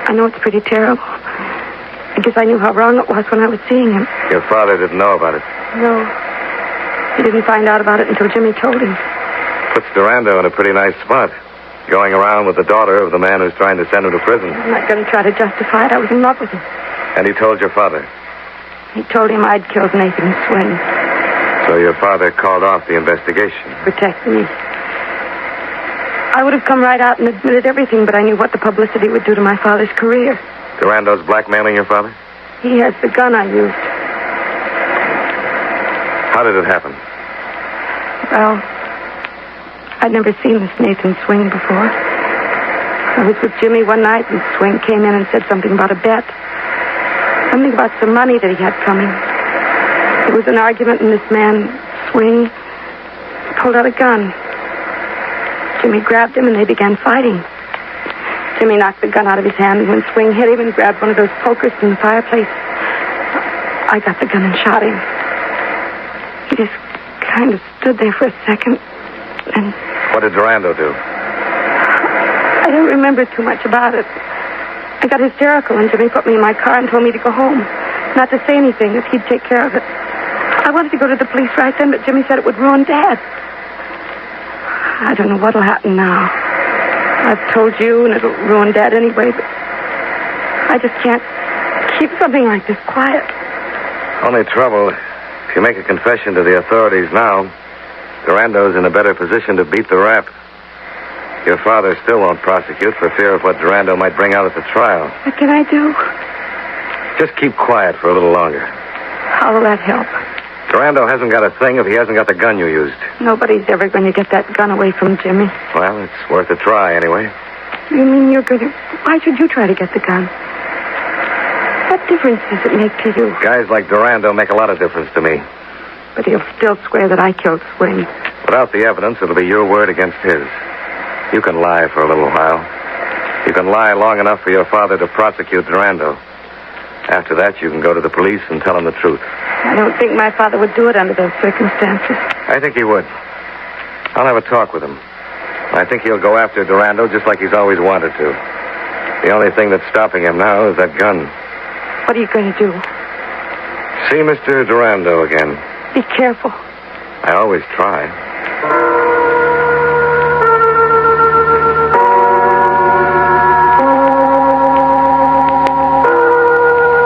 I know it's pretty terrible. I guess I knew how wrong it was when I was seeing him.
Your father didn't know about it.
No. He didn't find out about it until Jimmy told him.
Puts Durando in a pretty nice spot. Going around with the daughter of the man who's trying to send him to prison.
I'm not going to try to justify it. I was in love with him.
And he told your father?
He told him I'd killed Nathan Swing.
So your father called off the investigation.
Protect me. I would have come right out and admitted everything, but I knew what the publicity would do to my father's career.
Durando's blackmailing your father?
He has the gun I used.
How did it happen?
Well, I'd never seen this Nathan Swing before. I was with Jimmy one night, and Swing came in and said something about a bet. Something about some money that he had coming. There was an argument, and this man, Swing, pulled out a gun. Jimmy grabbed him, and they began fighting. Jimmy knocked the gun out of his hand, and when Swing hit him and grabbed one of those pokers from the fireplace, I got the gun and shot him. He just kind of stood there for a second, and...
What did Durando do?
I don't remember too much about it. I got hysterical, and Jimmy put me in my car and told me to go home. Not to say anything, that he'd take care of it. I wanted to go to the police right then, but Jimmy said it would ruin Dad. I don't know what'll happen now. I've told you, and it'll ruin Dad anyway, but I just can't keep something like this quiet.
Only trouble, if you make a confession to the authorities now, Durando's in a better position to beat the rap. Your father still won't prosecute for fear of what Durando might bring out at the trial.
What can I do?
Just keep quiet for a little longer.
How will that help?
Durando hasn't got a thing if he hasn't got the gun you used.
Nobody's ever going to get that gun away from Jimmy.
Well, it's worth a try anyway.
You mean you're going to... Why should you try to get the gun? What difference does it make to you?
Guys like Durando make a lot of difference to me.
But he'll still swear that I killed Swing.
Without the evidence, it'll be your word against his. You can lie for a little while. You can lie long enough for your father to prosecute Durando. After that, you can go to the police and tell them the truth.
I don't think my father would do it under those circumstances.
I think he would. I'll have a talk with him. I think he'll go after Durando just like he's always wanted to. The only thing that's stopping him now is that gun.
What are you going to do?
See Mr. Durando again.
Be careful.
I always try.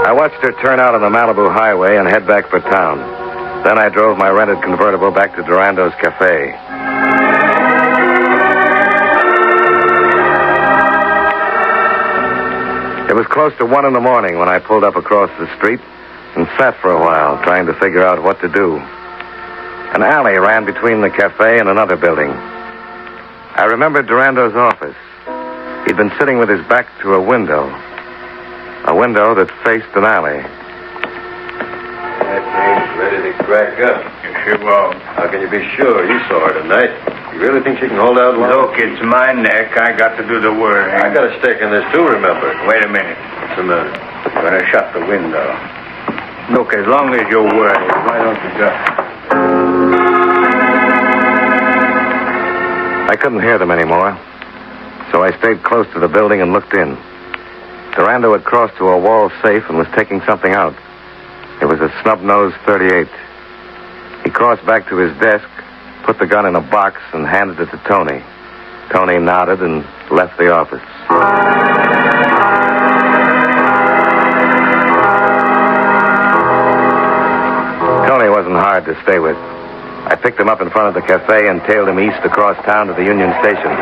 I watched her turn out on the Malibu highway and head back for town. Then I drove my rented convertible back to Durando's cafe. It was close to 1 a.m. when I pulled up across the street and sat for a while trying to figure out what to do. An alley ran between the cafe and another building. I remembered Durando's office. He'd been sitting with his back to a window that faced an alley.
That name's ready to crack up. You sure will. How can you be sure? You saw her tonight. You really think she can hold out long?
Look, it's my neck. I got to do the work.
I got a stake in this, too, remember.
Wait a minute.
What's the matter?
I'm going to shut the window. Look, as long as you're worried, why don't you just...
I couldn't hear them anymore, so I stayed close to the building and looked in. Durando had crossed to a wall safe and was taking something out. It was a snub-nosed .38. He crossed back to his desk, put the gun in a box, and handed it to Tony. Tony nodded and left the office. Tony wasn't hard to stay with. I picked him up in front of the cafe and tailed him east across town to the Union Station.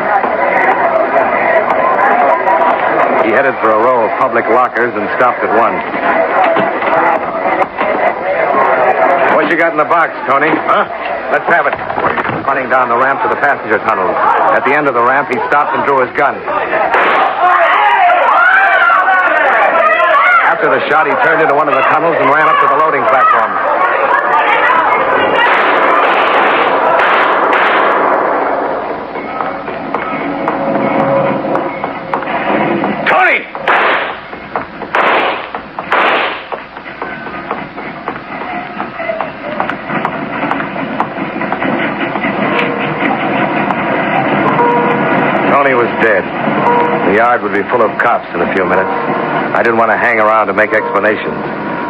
He headed for a row of public lockers and stopped at one. What you got in the box, Tony? Huh? Let's have it. Running down the ramp to the passenger tunnel. At the end of the ramp, he stopped and drew his gun. After the shot, he turned into one of the tunnels and ran up to the loading platform. The yard would be full of cops in a few minutes. I didn't want to hang around to make explanations.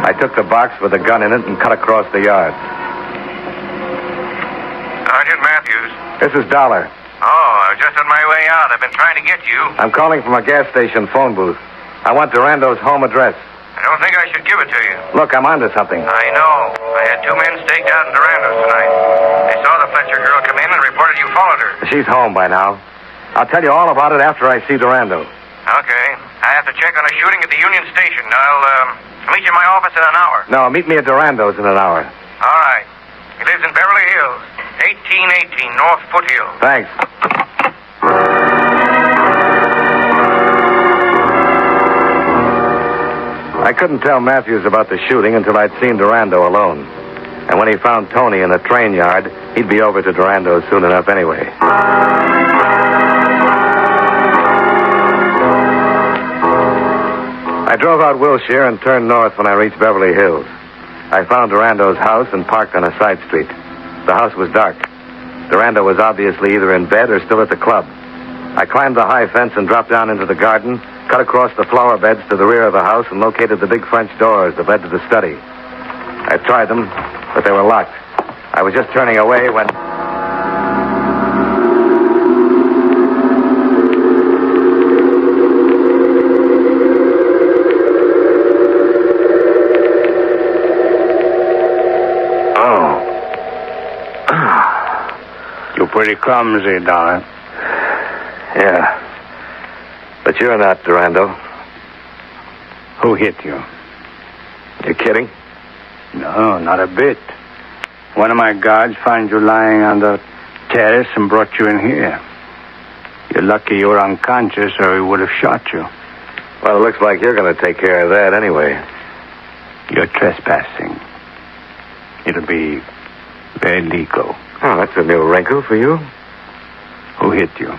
I took the box with the gun in it and cut across the yard.
Sergeant Matthews.
This is Dollar.
Oh, just on my way out. I've been trying to get you.
I'm calling from a gas station phone booth. I want Durando's home address.
I don't think I should give it to you.
Look, I'm onto something.
I know. I had 2 men staked out in Durando's tonight. They saw the Fletcher girl come in and reported you followed her.
She's home by now. I'll tell you all about it after I see Durando.
Okay. I have to check on a shooting at the Union Station. I'll meet you in my office in an hour.
No, meet me at Durando's in an hour.
All right. He lives in Beverly Hills, 1818 North Foothills.
Thanks. I couldn't tell Matthews about the shooting until I'd seen Durando alone. And when he found Tony in the train yard, he'd be over to Durando's soon enough anyway. I drove out Wilshire and turned north when I reached Beverly Hills. I found Durando's house and parked on a side street. The house was dark. Durando was obviously either in bed or still at the club. I climbed the high fence and dropped down into the garden, cut across the flower beds to the rear of the house, and located the big French doors that led to the study. I tried them, but they were locked. I was just turning away when...
You're pretty clumsy, darling.
Yeah. But you're not, Durando.
Who hit you?
You're kidding?
No, not a bit. One of my guards found you lying on the terrace and brought you in here. You're lucky you were unconscious or he would have shot you.
Well, it looks like you're going to take care of that anyway.
You're trespassing. It'll be very legal.
Oh, that's a new wrinkle for you.
Who hit you?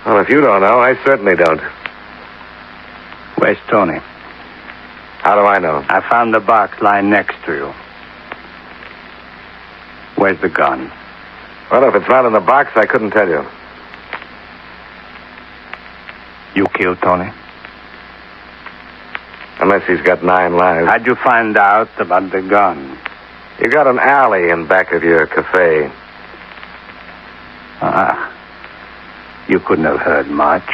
Well, if you don't know, I certainly don't.
Where's Tony?
How do I know?
I found the box lying next to you. Where's the gun?
Well, if it's not in the box, I couldn't tell you.
You killed Tony?
Unless he's got 9 lives.
How'd you find out about the gun?
You got an alley in back of your cafe.
You couldn't have heard much.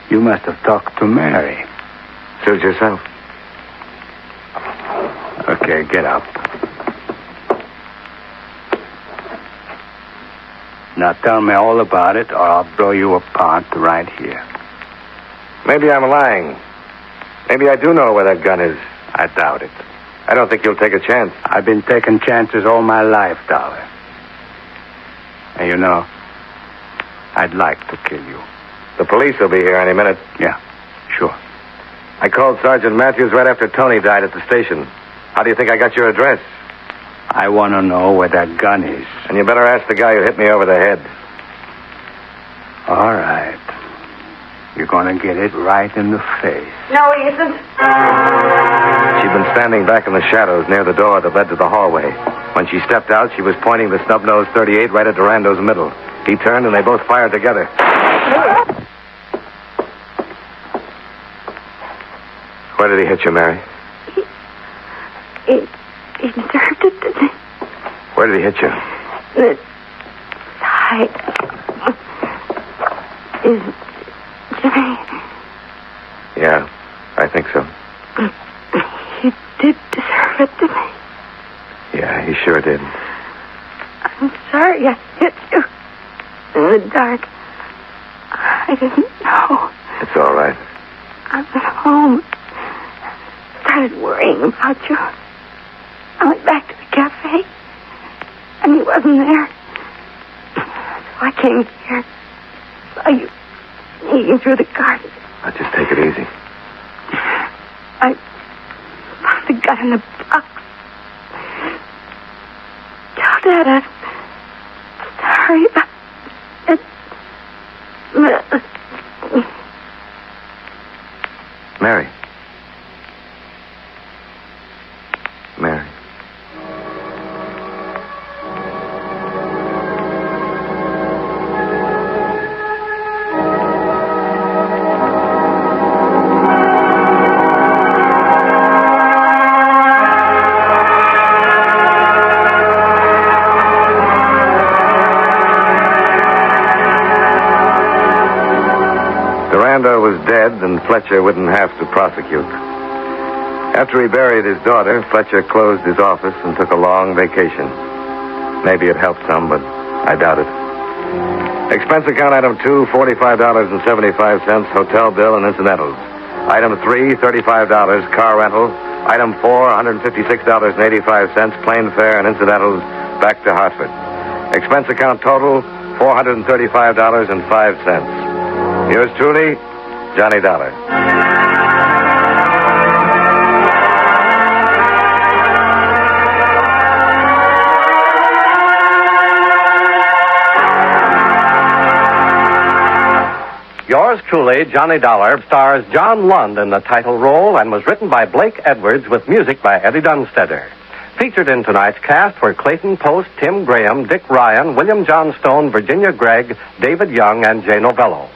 You must have talked to Mary.
Suit yourself.
Okay, get up. Now tell me all about it, or I'll blow you apart right here.
Maybe I'm lying. Maybe I do know where that gun is.
I doubt it.
I don't think you'll take a chance.
I've been taking chances all my life, Dollar. And you know, I'd like to kill you.
The police will be here any minute.
Yeah, sure.
I called Sergeant Matthews right after Tony died at the station. How do you think I got your address?
I want to know where that gun is.
And you better ask the guy who hit me over the head.
All right. You're going to get it right in the face.
No, he isn't.
She'd been standing back in the shadows near the door that led to the hallway. When she stepped out, she was pointing the snub-nosed .38 right at Durando's middle. He turned, and they both fired together. Where did he hit you, Mary?
He deserved it, didn't he?
Where did he hit you?
The side. Is Jimmy?
Yeah, I think so.
He did deserve it, didn't he?
Yeah, he sure did.
I'm sorry I hit you in the dark. I didn't know.
It's all right.
I went home. Started worrying about you. I went back to the cafe, and he wasn't there. So I came here. Saw you sneaking through the garden.
Now, just take it easy.
I found the gun in the box. Tell Dad I'm sorry about it.
Mary. Mary. Durando was dead, and Fletcher wouldn't have to prosecute. After he buried his daughter, Fletcher closed his office and took a long vacation. Maybe it helped some, but I doubt it. Expense account item 2, $45.75, hotel bill and incidentals. Item 3, $35, car rental. Item 4, $156.85, plane fare and incidentals back to Hartford. Expense account total, $435.05. Yours truly, Johnny Dollar.
Yours truly, Johnny Dollar, stars John Lund in the title role and was written by Blake Edwards with music by Eddie Dunstetter. Featured in tonight's cast were Clayton Post, Tim Graham, Dick Ryan, William Johnstone, Virginia Gregg, David Young, and Jay Novello.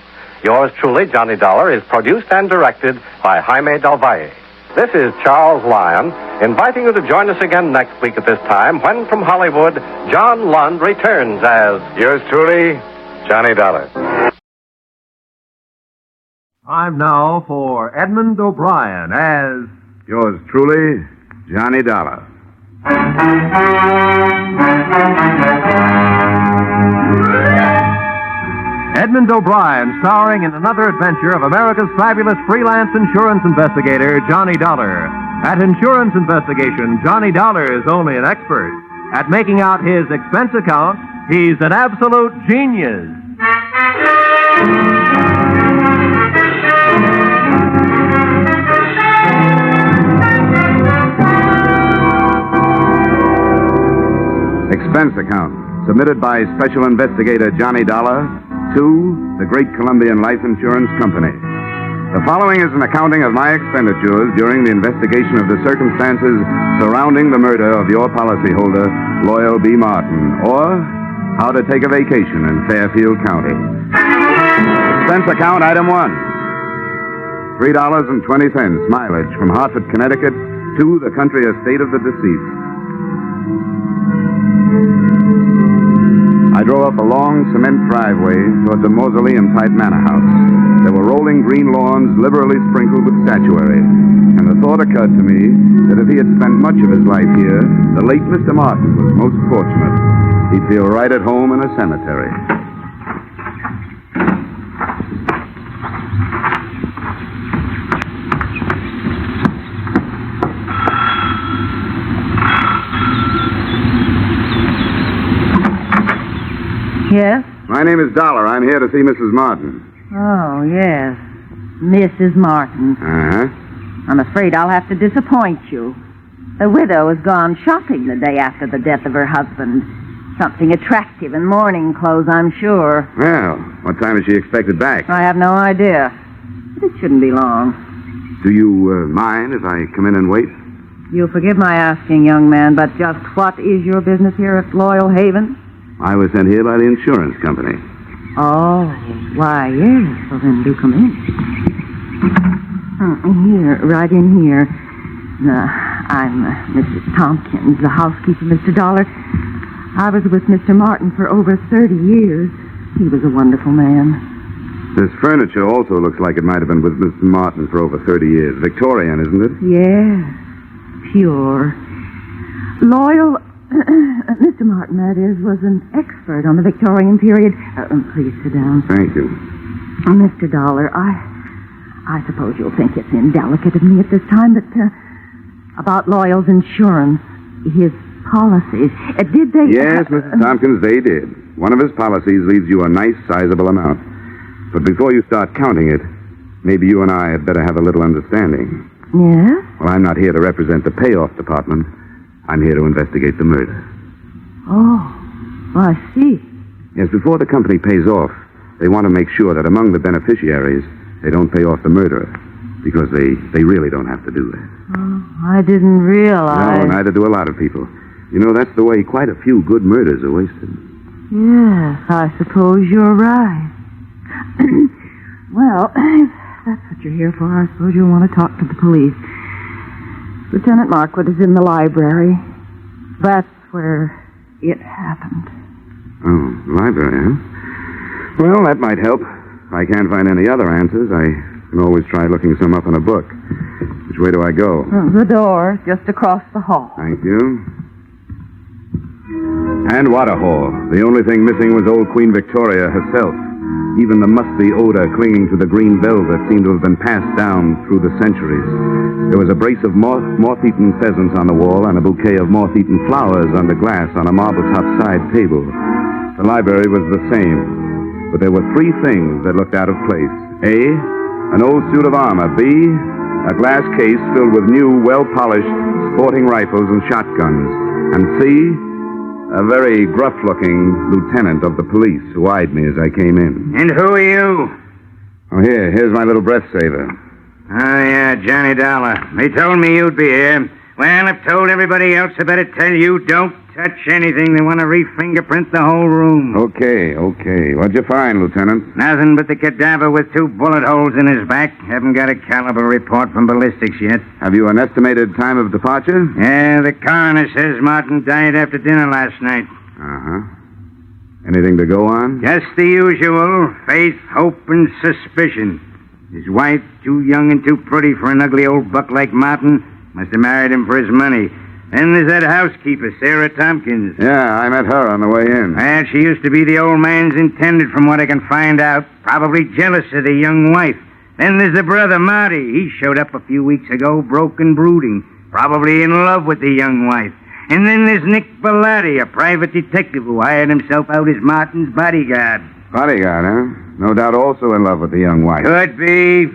Yours truly, Johnny Dollar, is produced and directed by Jaime Del Valle. This is Charles Lyon, inviting you to join us again next week at this time when, from Hollywood, John Lund returns as...
Yours truly, Johnny Dollar.
Time now for Edmund O'Brien as...
Yours truly, Johnny Dollar.
Edmund O'Brien, starring in another adventure of America's fabulous freelance insurance investigator, Johnny Dollar. At insurance investigation, Johnny Dollar is only an expert. At making out his expense account, he's an absolute genius.
Expense account, submitted by Special Investigator Johnny Dollar to the Great Columbian Life Insurance Company. The following is an accounting of my expenditures during the investigation of the circumstances surrounding the murder of your policyholder, Loyal B. Martin, or how to take a vacation in Fairfield County. Expense account item 1, $3.20 mileage from Hartford, Connecticut to the country estate of the deceased. I drove up a long cement driveway toward the mausoleum-type manor house. There were rolling green lawns liberally sprinkled with statuary, and the thought occurred to me that if he had spent much of his life here, the late Mr. Martin was most fortunate. He'd feel right at home in a cemetery.
Yes?
My name is Dollar. I'm here to see Mrs. Martin.
Oh, yes. Mrs. Martin.
Uh-huh.
I'm afraid I'll have to disappoint you. The widow has gone shopping the day after the death of her husband. Something attractive in mourning clothes, I'm sure.
Well, what time is she expected back?
I have no idea. But it shouldn't be long.
Do you mind if I come in and wait?
You'll forgive my asking, young man, but just what is your business here at Loyal Haven?
I was sent here by the insurance company.
Oh, why, yes. Well, then do come in. Here, right in here. I'm Mrs. Tompkins, the housekeeper, Mr. Dollar. I was with Mr. Martin for over 30 years. He was a wonderful man.
This furniture also looks like it might have been with Mr. Martin for over 30 years. Victorian, isn't it?
Yes, pure. Loyal... Mr. Martin, that is, was an expert on the Victorian period. Please sit down.
Thank you.
Mr. Dollar, I suppose you'll think it's indelicate of me at this time, but about Loyal's insurance, his policies, did they...
Yes, Mrs. Tompkins, they did. One of his policies leaves you a nice, sizable amount. But before you start counting it, maybe you and I had better have a little understanding.
Yes?
Well, I'm not here to represent the payoff department. I'm here to investigate the murder.
Oh, well, I see.
Yes, before the company pays off, they want to make sure that among the beneficiaries, they don't pay off the murderer, because they really don't have to do that.
Oh, I didn't realize...
No, neither do a lot of people. You know, that's the way quite a few good murders are wasted.
Yes, I suppose you're right. Well, if that's what you're here for, I suppose you'll want to talk to the police. Lieutenant Markwood is in the library. That's where it happened.
Oh, library, huh? Well, that might help. If I can't find any other answers, I can always try looking some up in a book. Which way do I go?
The door, just across the hall.
Thank you. And what a haul. The only thing missing was old Queen Victoria herself. Even the musty odor clinging to the green velvet seemed to have been passed down through the centuries. There was a brace of moth-eaten pheasants on the wall and a bouquet of moth-eaten flowers under glass on a marble-top side table. The library was the same, but there were three things that looked out of place. A, an old suit of armor. B, a glass case filled with new, well-polished sporting rifles and shotguns. And C, a very gruff-looking lieutenant of the police who eyed me as I came in.
And who are you?
Oh, here's my little breath saver.
Oh, yeah, Johnny Dollar. They told me you'd be here. Well, I've told everybody else I better tell you don't touch anything. They want to re-fingerprint the whole room.
Okay. What'd you find, Lieutenant?
Nothing but the cadaver with 2 bullet holes in his back. Haven't got a caliber report from ballistics yet.
Have you an estimated time of departure?
Yeah, the coroner says Martin died after dinner last night.
Uh-huh. Anything to go on?
Just the usual. Faith, hope, and suspicion. His wife, too young and too pretty for an ugly old buck like Martin, must have married him for his money. Then there's that housekeeper, Sarah Tompkins.
Yeah, I met her on the way in.
Well, she used to be the old man's intended from what I can find out. Probably jealous of the young wife. Then there's the brother, Marty. He showed up a few weeks ago, broken, brooding. Probably in love with the young wife. And then there's Nick Bellotti, a private detective who hired himself out as Martin's bodyguard.
Bodyguard, huh? No doubt also in love with the young wife.
Could be.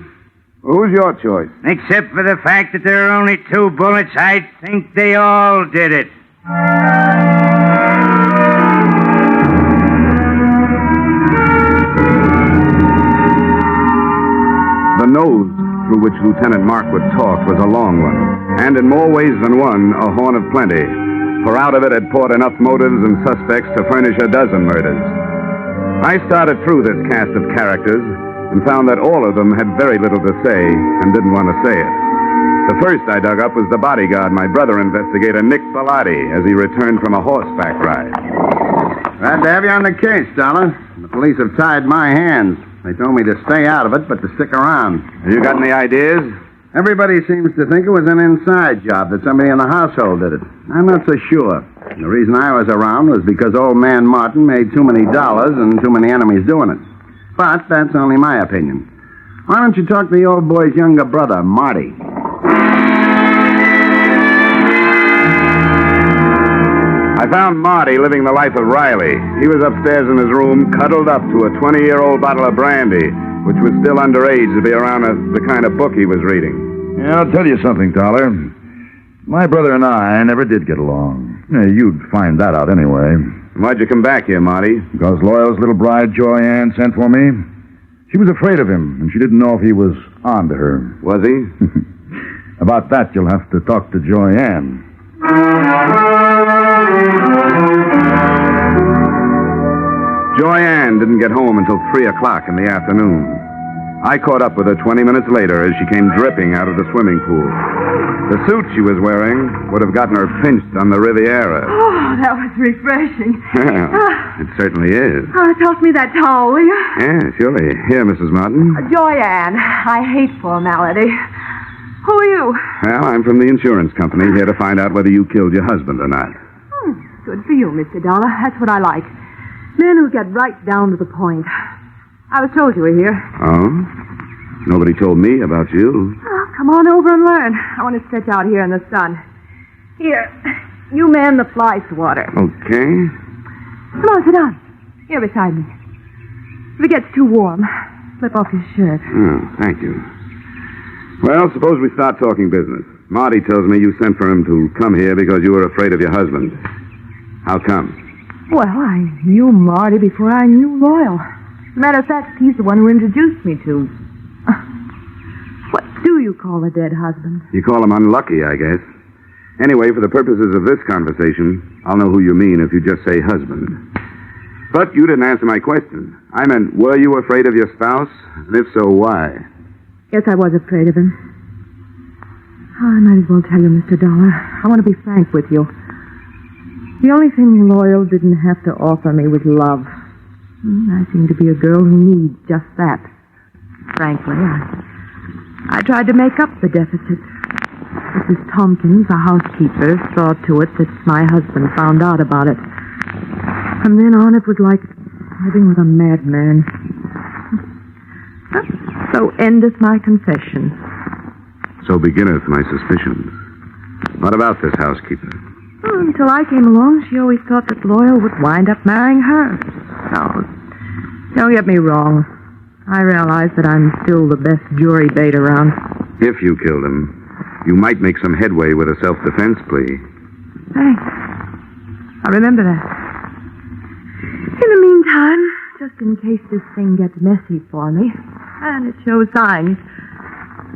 Who's your choice?
Except for the fact that there are only 2 bullets, I think they all did it.
The nose through which Lieutenant Markwood talked was a long one, and in more ways than one, a horn of plenty, for out of it had poured enough motives and suspects to furnish a dozen murders. I started through this cast of characters and found that all of them had very little to say and didn't want to say it. The first I dug up was the bodyguard, my brother investigator, Nick Bellotti, as he returned from a horseback ride.
Glad to have you on the case, Dollar. The police have tied my hands. They told me to stay out of it, but to stick around.
Have you got any ideas?
Everybody seems to think it was an inside job, that somebody in the household did it. I'm not so sure. The reason I was around was because old man Martin made too many dollars and too many enemies doing it. But that's only my opinion. Why don't you talk to the old boy's younger brother, Marty?
I found Marty living the life of Riley. He was upstairs in his room, cuddled up to a 20-year-old bottle of brandy, which was still underage to be around the kind of book he was reading.
Yeah, I'll tell you something, Dollar. My brother and I never did get along. Yeah, you'd find that out anyway.
Why'd you come back here, Marty?
Because Loyal's little bride, Joy-Ann, sent for me. She was afraid of him, and she didn't know if he was on to her.
Was he?
About that, you'll have to talk to Joy-Ann.
Joy-Ann didn't get home until 3 o'clock in the afternoon. I caught up with her 20 minutes later as she came dripping out of the swimming pool. The suit she was wearing would have gotten her pinched on the Riviera.
Oh, that was refreshing.
It certainly is.
Toss me that towel, will you?
Yeah, surely. Here, Mrs. Martin.
Joy-Ann, I hate formality. Who are you?
Well, I'm from the insurance company, here to find out whether you killed your husband or not.
Good for you, Mr. Dollar. That's what I like. Men who get right down to the point. I was told you were here.
Oh? Nobody told me about you.
Oh, come on over and learn. I want to stretch out here in the sun. Here, you man the fly swatter.
Okay.
Come on, sit down. Here beside me. If it gets too warm, slip off your shirt.
Oh, thank you. Well, suppose we start talking business. Marty tells me you sent for him to come here because you were afraid of your husband. How come?
Well, I knew Marty before I knew Loyal. As a matter of fact, he's the one who introduced me to. What do you call a dead husband?
You call him unlucky, I guess. Anyway, for the purposes of this conversation, I'll know who you mean if you just say husband. But you didn't answer my question. I meant, were you afraid of your spouse? And if so, why?
Yes, I was afraid of him. I might as well tell you, Mr. Dollar. I want to be frank with you. The only thing Loyal didn't have to offer me was love. I seem to be a girl who needs just that. Frankly, I tried to make up the deficit. Mrs. Tompkins, the housekeeper, saw to it that my husband found out about it. From then on, it was like living with a madman. So endeth my confession.
So beginneth my suspicions. What about this housekeeper?
Well, until I came along, she always thought that Loyal would wind up marrying her. No, don't get me wrong. I realize that I'm still the best jury bait around.
If you killed him, you might make some headway with a self-defense plea.
Thanks. I'll remember that. In the meantime, just in case this thing gets messy for me, and it shows signs,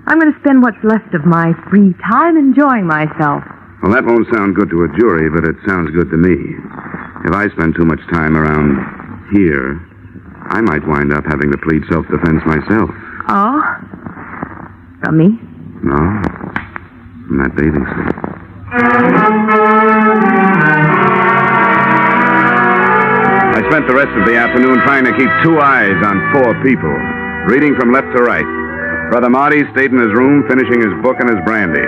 I'm going to spend what's left of my free time enjoying myself.
Well, that won't sound good to a jury, but it sounds good to me. If I spend too much time around here, I might wind up having to plead self-defense myself.
Oh? From me?
No, from that bathing suit. I spent the rest of the afternoon trying to keep 2 eyes on 4 people, reading from left to right. Brother Marty stayed in his room finishing his book and his brandy.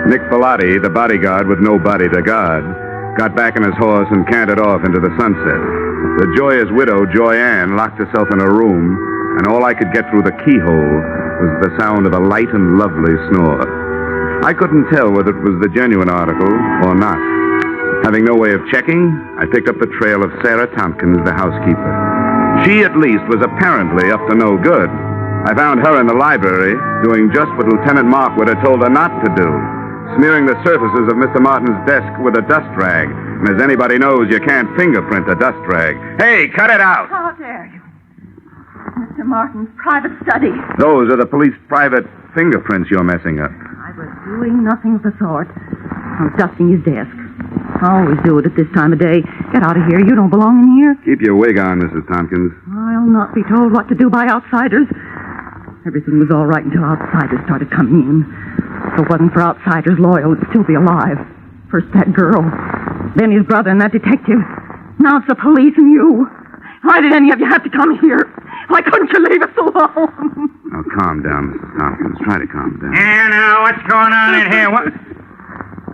Nick Bellotti, the bodyguard with no body to guard, got back on his horse and cantered off into the sunset. The joyous widow, Joy Ann, locked herself in her room, and all I could get through the keyhole was the sound of a light and lovely snore. I couldn't tell whether it was the genuine article or not. Having no way of checking, I picked up the trail of Sarah Tompkins, the housekeeper. She, at least, was apparently up to no good. I found her in the library, doing just what Lieutenant Markwood had told her not to do, smearing the surfaces of Mr. Martin's desk with a dust rag. And as anybody knows, you can't fingerprint a dust rag. Hey, cut it out!
How dare you? Mr. Martin's private study.
Those are the police private fingerprints you're messing up.
I was doing nothing of the sort. I was dusting his desk. I always do it at this time of day. Get out of here. You don't belong in here.
Keep your wig on, Mrs. Tompkins.
I'll not be told what to do by outsiders. Everything was all right until outsiders started coming in. If it wasn't for outsiders, Loyal would still be alive. First that girl, then his brother and that detective. Now it's the police and you. Why did any of you have to come here? Why couldn't you leave us alone?
Now, calm down, Mrs. Tompkins. Try to calm down.
Yeah, now, what's going on in here? What?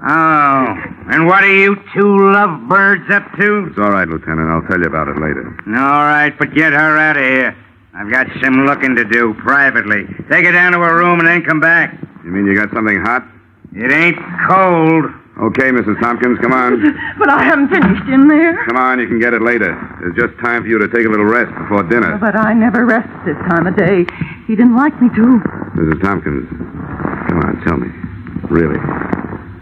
Oh, and what are you 2 lovebirds up to?
It's all right, Lieutenant. I'll tell you about it later.
All right, but get her out of here. I've got some looking to do privately. Take her down to her room and then come back.
You mean you got something hot?
It ain't cold.
Okay, Mrs. Tompkins, come on.
But I haven't finished in there.
Come on, you can get it later. There's just time for you to take a little rest before dinner.
But I never rest this time of day. He didn't like me to.
Mrs. Tompkins, come on, tell me. Really,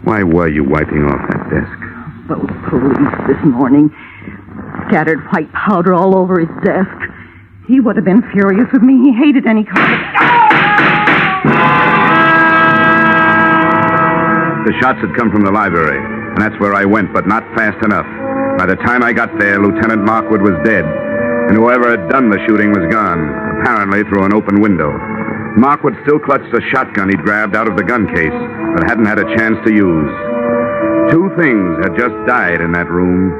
why were you wiping off that desk?
Those police this morning scattered white powder all over his desk. He would have been furious with me. He hated any kind of...
The shots had come from the library, and that's where I went, but not fast enough. By the time I got there, Lieutenant Markwood was dead, and whoever had done the shooting was gone, apparently through an open window. Markwood still clutched the shotgun he'd grabbed out of the gun case, but hadn't had a chance to use. 2 things had just died in that room,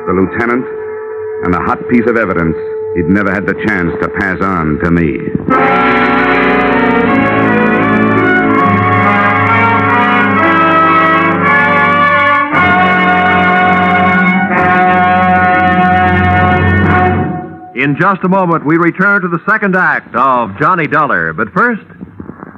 the lieutenant and a hot piece of evidence he'd never had the chance to pass on to me.
In just a moment, we return to the second act of Johnny Dollar. But first,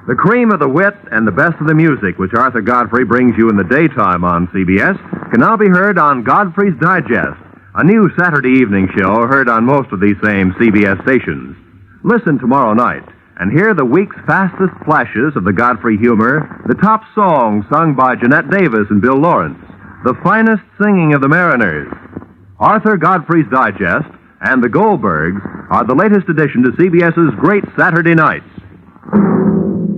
the cream of the wit and the best of the music, which Arthur Godfrey brings you in the daytime on CBS, can now be heard on Godfrey's Digest, a new Saturday evening show heard on most of these same CBS stations. Listen tomorrow night and hear the week's fastest flashes of the Godfrey humor, the top songs sung by Jeanette Davis and Bill Lawrence, the finest singing of the Mariners. Arthur Godfrey's Digest and the Goldbergs are the latest addition to CBS's Great Saturday Nights.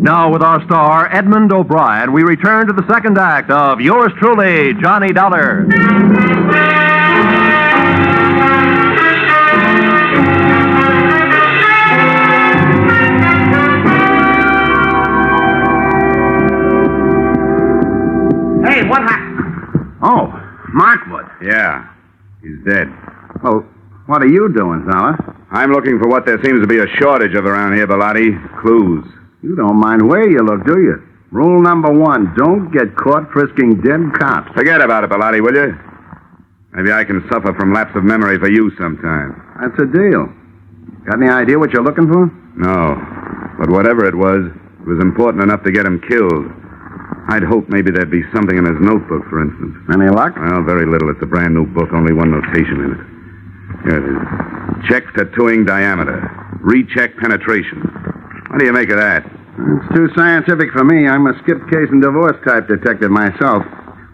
Now, with our star, Edmund O'Brien, we return to the second act of yours truly, Johnny Dollar.
Hey, what happened? Oh, Markwood.
Yeah, he's dead.
Well, what are you doing, fella?
I'm looking for what there seems to be a shortage of around here, Bellotti. Clues.
You don't mind where you look, do you? Rule number 1, don't get caught frisking dead cops.
Forget about it, Bellotti, will you? Maybe I can suffer from lapse of memory for you sometime.
That's a deal. Got any idea what you're looking for?
No. But whatever it was important enough to get him killed. I'd hoped maybe there'd be something in his notebook, for instance.
Any luck?
Well, very little. It's a brand new book, only one notation in it. Here it is. Check tattooing diameter. Recheck penetration. What do you make of that?
It's too scientific for me. I'm a skip case and divorce type detective myself.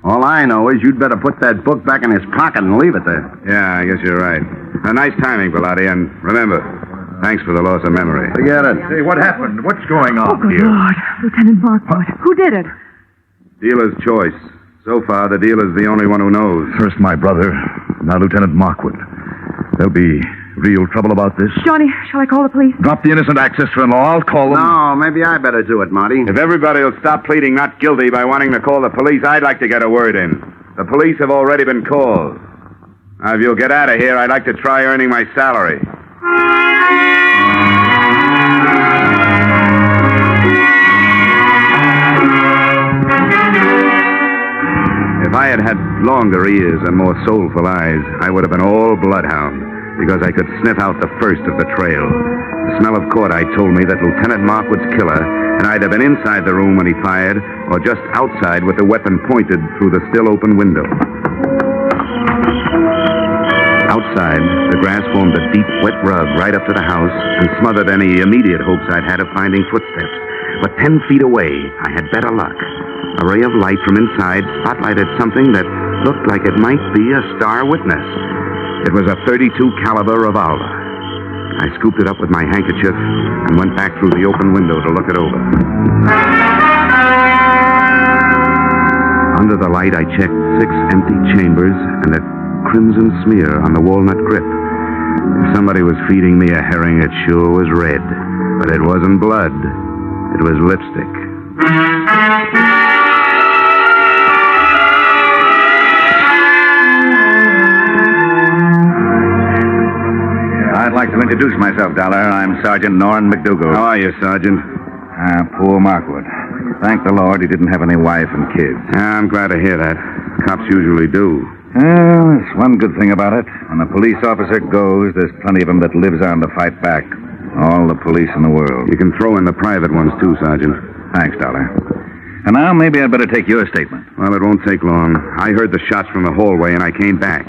All I know is you'd better put that book back in his pocket and leave it there.
Yeah, I guess you're right. Nice timing, Bellotti, and remember, thanks for the loss of memory.
Forget it.
Hey, what happened? What's going on
Good
here?
Lord. Lieutenant Markwood. Who did it?
Dealer's choice. So far, the dealer's the only one who knows.
First my brother, now Lieutenant Markwood. There'll be real trouble about this.
Johnny, shall I call the police?
Drop the innocent access-in-law. I'll call them.
No, maybe I better do it, Marty.
If everybody will stop pleading not guilty by wanting to call the police, I'd like to get a word in. The police have already been called. Now, if you'll get out of here, I'd like to try earning my salary. If I had had longer ears and more soulful eyes, I would have been all bloodhound, because I could sniff out the first of the trail. The smell of cordite told me that Lieutenant Markwood's killer had either been inside the room when he fired, or just outside with the weapon pointed through the still-open window. Outside, the grass formed a deep, wet rug right up to the house and smothered any immediate hopes I'd had of finding footsteps. But 10 feet away, I had better luck. A ray of light from inside spotlighted something that looked like it might be a star witness. It was a .32 caliber revolver. I scooped it up with my handkerchief and went back through the open window to look it over. Under the light, I checked 6 empty chambers and a crimson smear on the walnut grip. If somebody was feeding me a herring, it sure was red. But it wasn't blood. It was lipstick.
I'd like to introduce myself, Dollar. I'm Sergeant Noir McDougal.
How are you, Sergeant?
Poor Markwood. Thank the Lord he didn't have any wife and kids.
I'm glad to hear that. Cops usually do.
Well, there's one good thing about it. When a police officer goes, there's plenty of 'em that lives on to fight back. All the police in the world.
You can throw in the private ones, too, Sergeant.
Thanks, Dollar. And now maybe I'd better take your statement.
Well, it won't take long. I heard the shots from the hallway, and I came back.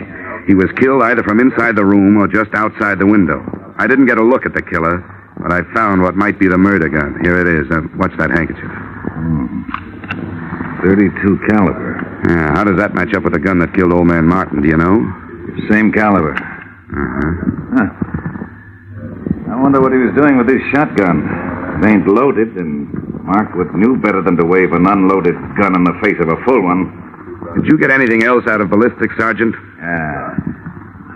He was killed either from inside the room or just outside the window. I didn't get a look at the killer, but I found what might be the murder gun. Here it is. Watch that handkerchief.
32 caliber.
Yeah, how does that match up with the gun that killed old man Martin, do you know?
Same caliber. Huh. I wonder what he was doing with this shotgun. It ain't loaded, and Markwood knew better than to wave an unloaded gun in the face of a full one.
Did you get anything else out of ballistics, Sergeant?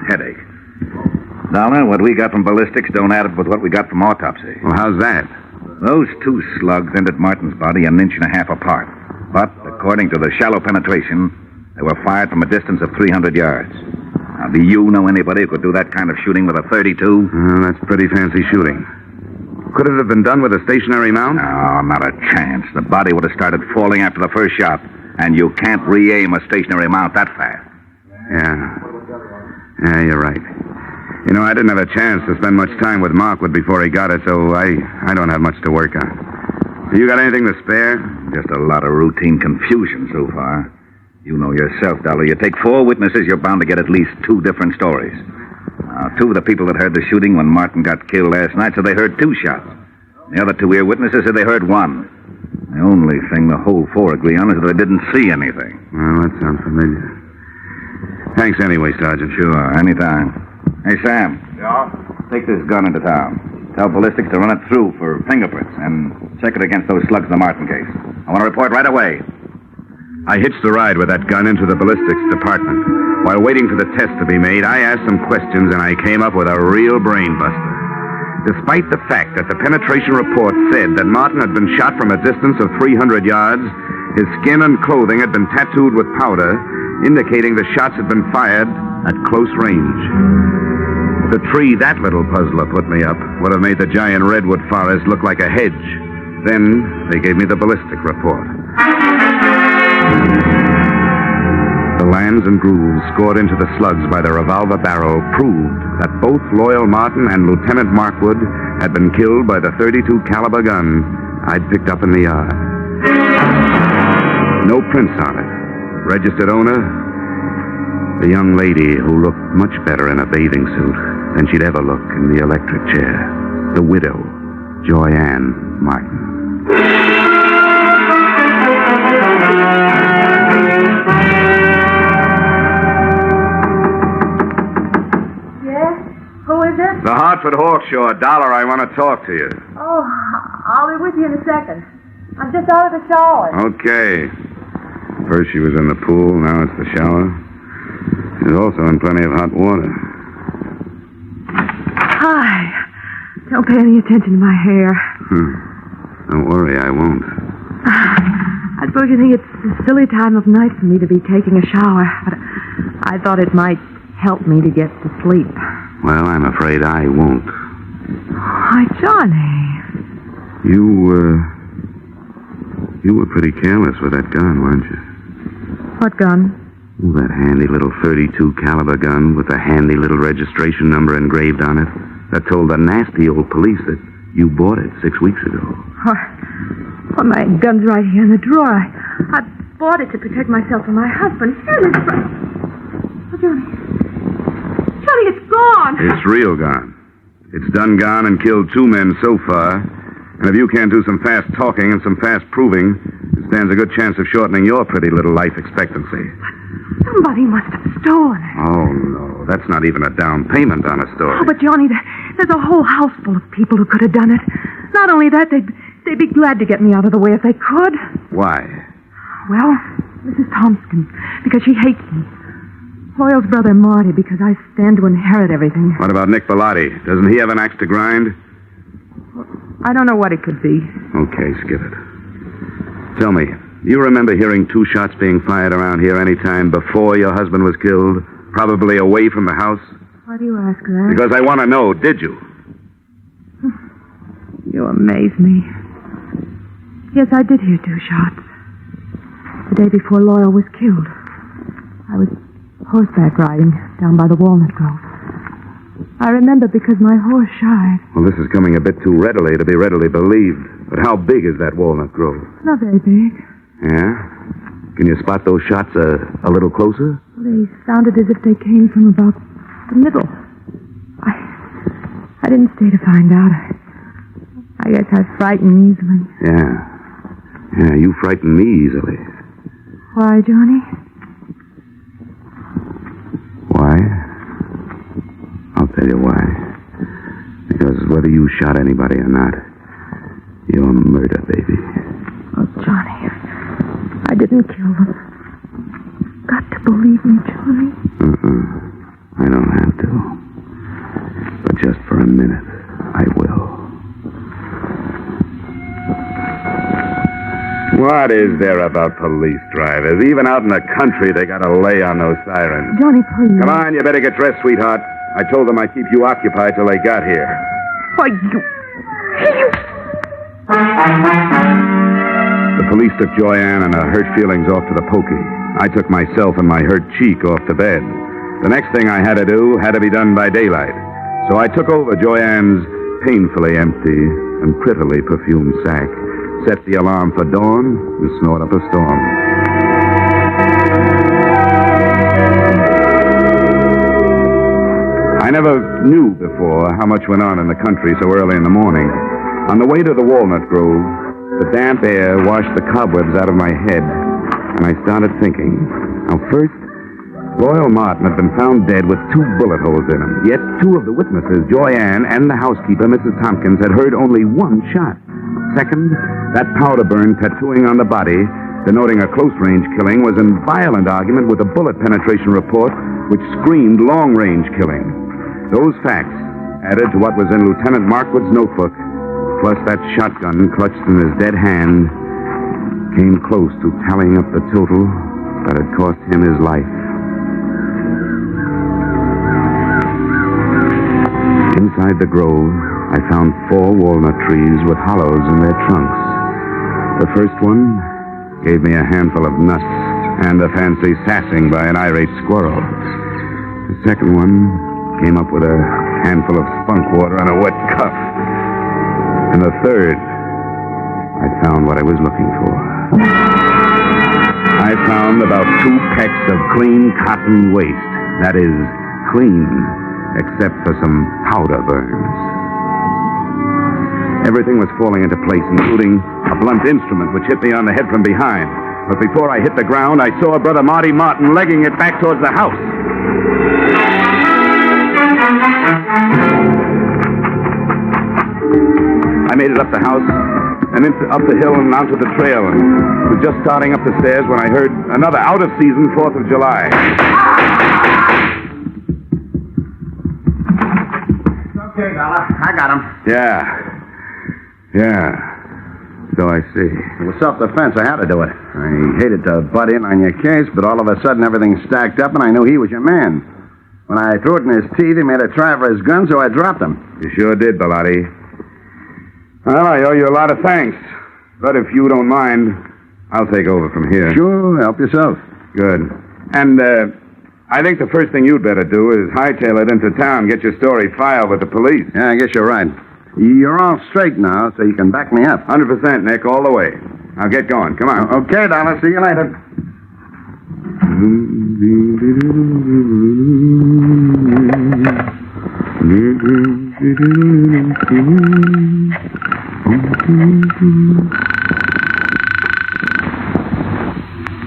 Headache. Dollar, what we got from ballistics don't add up with what we got from autopsy.
Well, how's that?
Those 2 slugs entered Martin's body 1.5 inches apart. But, according to the shallow penetration, they were fired from a distance of 300 yards. Now, do you know anybody who could do that kind of shooting with a .32?
Well, that's pretty fancy shooting. Could it have been done with a stationary mount?
No, not a chance. The body would have started falling after the first shot, and you can't re-aim a stationary mount that fast.
Yeah, you're right. You know, I didn't have a chance to spend much time with Markwood before he got it, so I don't have much to work on. You got anything to spare?
Just a lot of routine confusion so far. You know yourself, Dollar. You take 4 witnesses, you're bound to get at least 2 different stories. Now, 2 of the people that heard the shooting when Martin got killed last night said they heard 2 shots. The other 2 ear witnesses said they heard 1. The only thing the whole 4 agree on is that they didn't see anything.
Well, that sounds familiar. Thanks anyway, Sergeant.
Sure, anytime. Hey, Sam.
Yeah?
Take this gun into town. Tell ballistics to run it through for fingerprints and check it against those slugs in the Martin case. I want to report right away.
I hitched the ride with that gun into the ballistics department. While waiting for the test to be made, I asked some questions, and I came up with a real brain buster. Despite the fact that the penetration report said that Martin had been shot from a distance of 300 yards, his skin and clothing had been tattooed with powder, indicating the shots had been fired at close range. The tree that little puzzler put me up would have made the giant redwood forest look like a hedge. Then they gave me the ballistic report. The glands and grooves scored into the slugs by the revolver barrel proved that both Loyal Martin and Lieutenant Markwood had been killed by the .32 caliber gun I'd picked up in the yard. No prints on it. Registered owner, the young lady who looked much better in a bathing suit than she'd ever look in the electric chair. The widow, Joyanne Martin.
Who is it?
The Hartford Hawkshaw. Dollar, I want to talk to you.
Oh, I'll be with you in a second. I'm just out of the shower.
Okay. First she was in the pool, now it's the shower. She's also in plenty of hot water.
Hi. Don't pay any attention to my hair.
Don't worry, I won't.
I suppose you think it's a silly time of night for me to be taking a shower, but I thought it might help me to get to sleep.
Well, I'm afraid I won't.
Hi, Johnny.
You were pretty careless with that gun, weren't you?
What gun?
Oh, that handy little .32 caliber gun with a handy little registration number engraved on it that told the nasty old police that you bought it 6 weeks ago.
Well, my gun's right here in the drawer. I bought it to protect myself from my husband. Here it is. Oh, Johnny. Johnny, it's gone.
It's real gone. It's done gone and killed 2 men so far. And if you can't do some fast talking and some fast proving, it stands a good chance of shortening your pretty little life expectancy.
Somebody must have stolen it.
Oh, no. That's not even a down payment on a story.
Oh, but Johnny, there's a whole house full of people who could have done it. Not only that, they'd be glad to get me out of the way if they could.
Why?
Well, Mrs. Thompson, because she hates me. Loyal's brother Marty, because I stand to inherit everything.
What about Nick Bellotti? Doesn't he have an axe to grind?
I don't know what it could be.
Okay, skip it. Tell me, you remember hearing 2 shots being fired around here any time before your husband was killed? Probably away from the house?
Why do you ask that?
Because I want to know, did you?
You amaze me. Yes, I did hear 2 shots. The day before Loyal was killed. I was horseback riding down by the walnut grove. I remember because my horse shied.
Well, this is coming a bit too readily to be readily believed. But how big is that walnut grove?
Not very big.
Yeah? Can you spot those shots a little closer?
They sounded as if they came from about the middle. I didn't stay to find out. I guess I frighten easily.
Yeah, you frighten me easily.
Why, Johnny?
Why? I'll tell you why. Because whether you shot anybody or not, you're a murder, baby.
Oh, Johnny, I didn't kill them. Got to believe me, Johnny.
I don't have to. But just for a minute, I will. What is there about police drivers? Even out in the country, they got to lay on those sirens.
Johnny, please.
Come on, you better get dressed, sweetheart. I told them I'd keep you occupied till they got here.
Why, you...
The police took Joyanne and her hurt feelings off to the pokey. I took myself and my hurt cheek off to bed. The next thing I had to do had to be done by daylight. So I took over Joyanne's painfully empty and prettily perfumed sack, set the alarm for dawn, and snort up a storm. I never knew before how much went on in the country so early in the morning. On the way to the walnut grove, the damp air washed the cobwebs out of my head, and I started thinking. Now, first, Loyal Martin had been found dead with 2 bullet holes in him. Yet 2 of the witnesses, Joyanne and the housekeeper, Mrs. Tompkins, had heard only 1 shot. Second, that powder burn tattooing on the body, denoting a close-range killing, was in violent argument with a bullet penetration report which screamed long-range killing. Those facts, added to what was in Lieutenant Markwood's notebook, plus that shotgun clutched in his dead hand, came close to tallying up the total that had cost him his life. Inside the grove, I found 4 walnut trees with hollows in their trunks. The first one gave me a handful of nuts and a fancy sassing by an irate squirrel. The second one came up with a handful of spunk water and a wet cuff. And the third, I found what I was looking for. I found about 2 pecks of clean cotton waste. That is, clean, except for some powder burns. Everything was falling into place, including a blunt instrument which hit me on the head from behind. But before I hit the ground, I saw Brother Marty Martin legging it back towards the house. I made it up the house and up the hill and onto the trail. I was just starting up the stairs when I heard another out-of-season 4th of July.
Okay, Dollar. I got him.
Yeah. So I see.
It was self-defense. I had to do it. I hated to butt in on your case, but all of a sudden everything stacked up and I knew he was your man. When I threw it in his teeth, he made a try for his gun, so I dropped him.
You sure did, Bellotti. Well, I owe you a lot of thanks. But if you don't mind, I'll take over from here.
Sure, help yourself.
Good. And, I think the first thing you'd better do is hightail it into town, get your story filed with the police.
Yeah, I guess you're right. You're all straight now, so you can back me up.
100%, Nick, all the way. Now get going. Come on.
Okay, Dollar. See you later.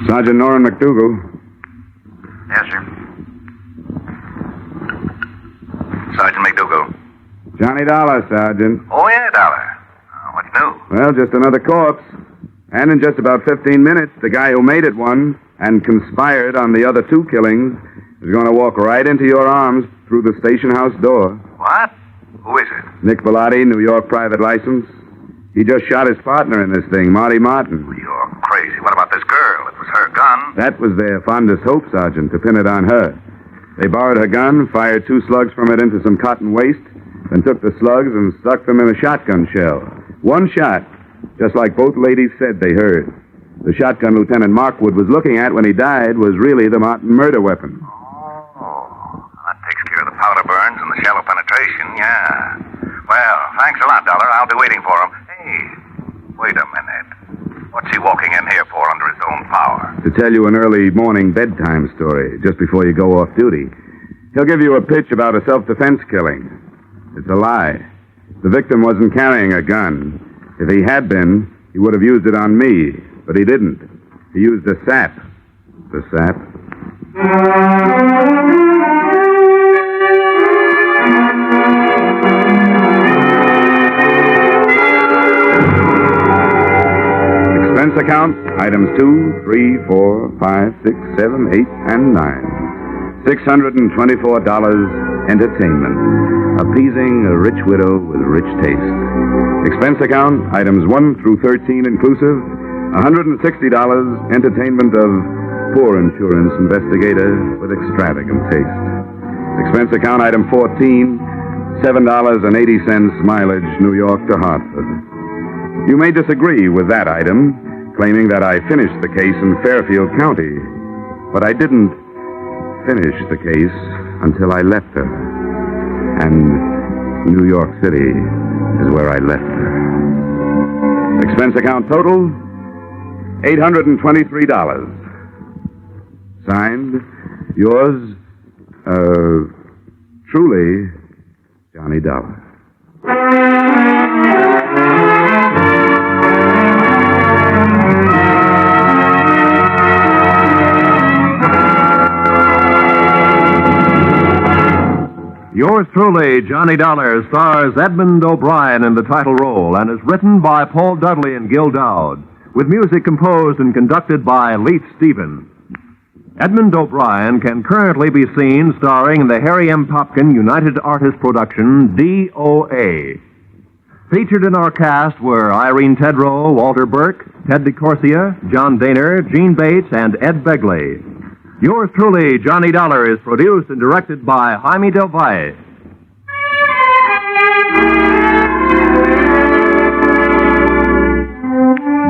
Sergeant Norrin McDougal.
Yes, sir. Sergeant McDougal.
Johnny Dollar, Sergeant.
Oh, yeah, Dollar. What's new?
Well, just another corpse. And in just about 15 minutes, the guy who made it one and conspired on the other 2 killings is going to walk right into your arms through the station house door.
What? Who is it?
Nick Bellotti, New York private license. He just shot his partner in this thing, Marty Martin.
You're crazy. What about this girl? It was her gun.
That was their fondest hope, Sergeant, to pin it on her. They borrowed her gun, fired 2 slugs from it into some cotton waste, then took the slugs and stuck them in a shotgun shell. 1 shot, just like both ladies said they heard. The shotgun Lieutenant Markwood was looking at when he died was really the Martin murder weapon.
Oh, that takes care of the powder burns and the shallow penetration, yeah. Well, thanks a lot, Dollar. I'll be waiting for him. Hey, wait a minute. What's he walking in here for under his own power?
To tell you an early morning bedtime story, just before you go off duty. He'll give you a pitch about a self-defense killing. It's a lie. The victim wasn't carrying a gun. If he had been, he would have used it on me. But he didn't. He used a sap. The sap. Expense account, items 2, 3, 4, 5, 6, 7, 8, and 9. $624 entertainment. Appeasing a rich widow with rich taste. Expense account, items 1 through 13 inclusive. $160 entertainment of poor insurance investigator with extravagant taste. Expense account, item 14, $7.80 mileage New York to Hartford. You may disagree with that item, claiming that I finished the case in Fairfield County. But I didn't finish the case until I left her. And New York City is where I left her. Expense account total, $823. Signed, yours, truly, Johnny Dollar.
Yours truly, Johnny Dollar, stars Edmund O'Brien in the title role and is written by Paul Dudley and Gil Dowd, with music composed and conducted by Leith Stevens. Edmund O'Brien can currently be seen starring in the Harry M. Popkin United Artists production, DOA. Featured in our cast were Irene Tedrow, Walter Burke, Ted DeCorsia, John Daner, Gene Bates, and Ed Begley. Yours truly, Johnny Dollar, is produced and directed by Jaime Del Valle.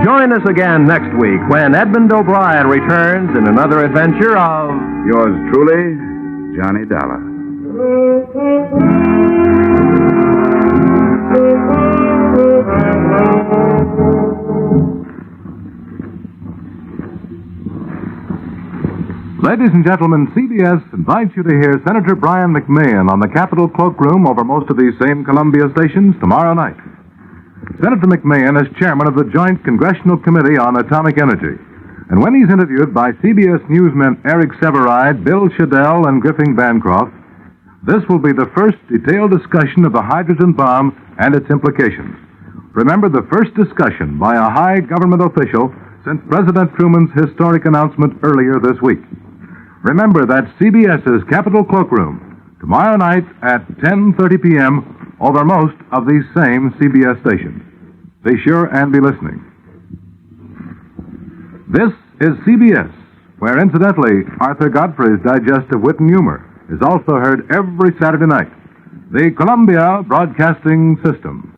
Join Join us again next week when Edmund O'Brien returns in another adventure of...
Yours truly, Johnny Dollar.
Ladies and gentlemen, CBS invites you to hear Senator Brian McMahon on the Capitol cloakroom over most of these same Columbia stations tomorrow night. Senator McMahon is chairman of the Joint Congressional Committee on Atomic Energy. And when he's interviewed by CBS newsmen Eric Severide, Bill Shadell, and Griffin Bancroft, this will be the first detailed discussion of the hydrogen bomb and its implications. Remember, the first discussion by a high government official since President Truman's historic announcement earlier this week. Remember, that's CBS's Capitol Cloakroom, tomorrow night at 10:30 p.m. over most of these same CBS stations. Be sure and be listening. This is CBS, where, incidentally, Arthur Godfrey's Digest of Wit and Humor is also heard every Saturday night. The Columbia Broadcasting System.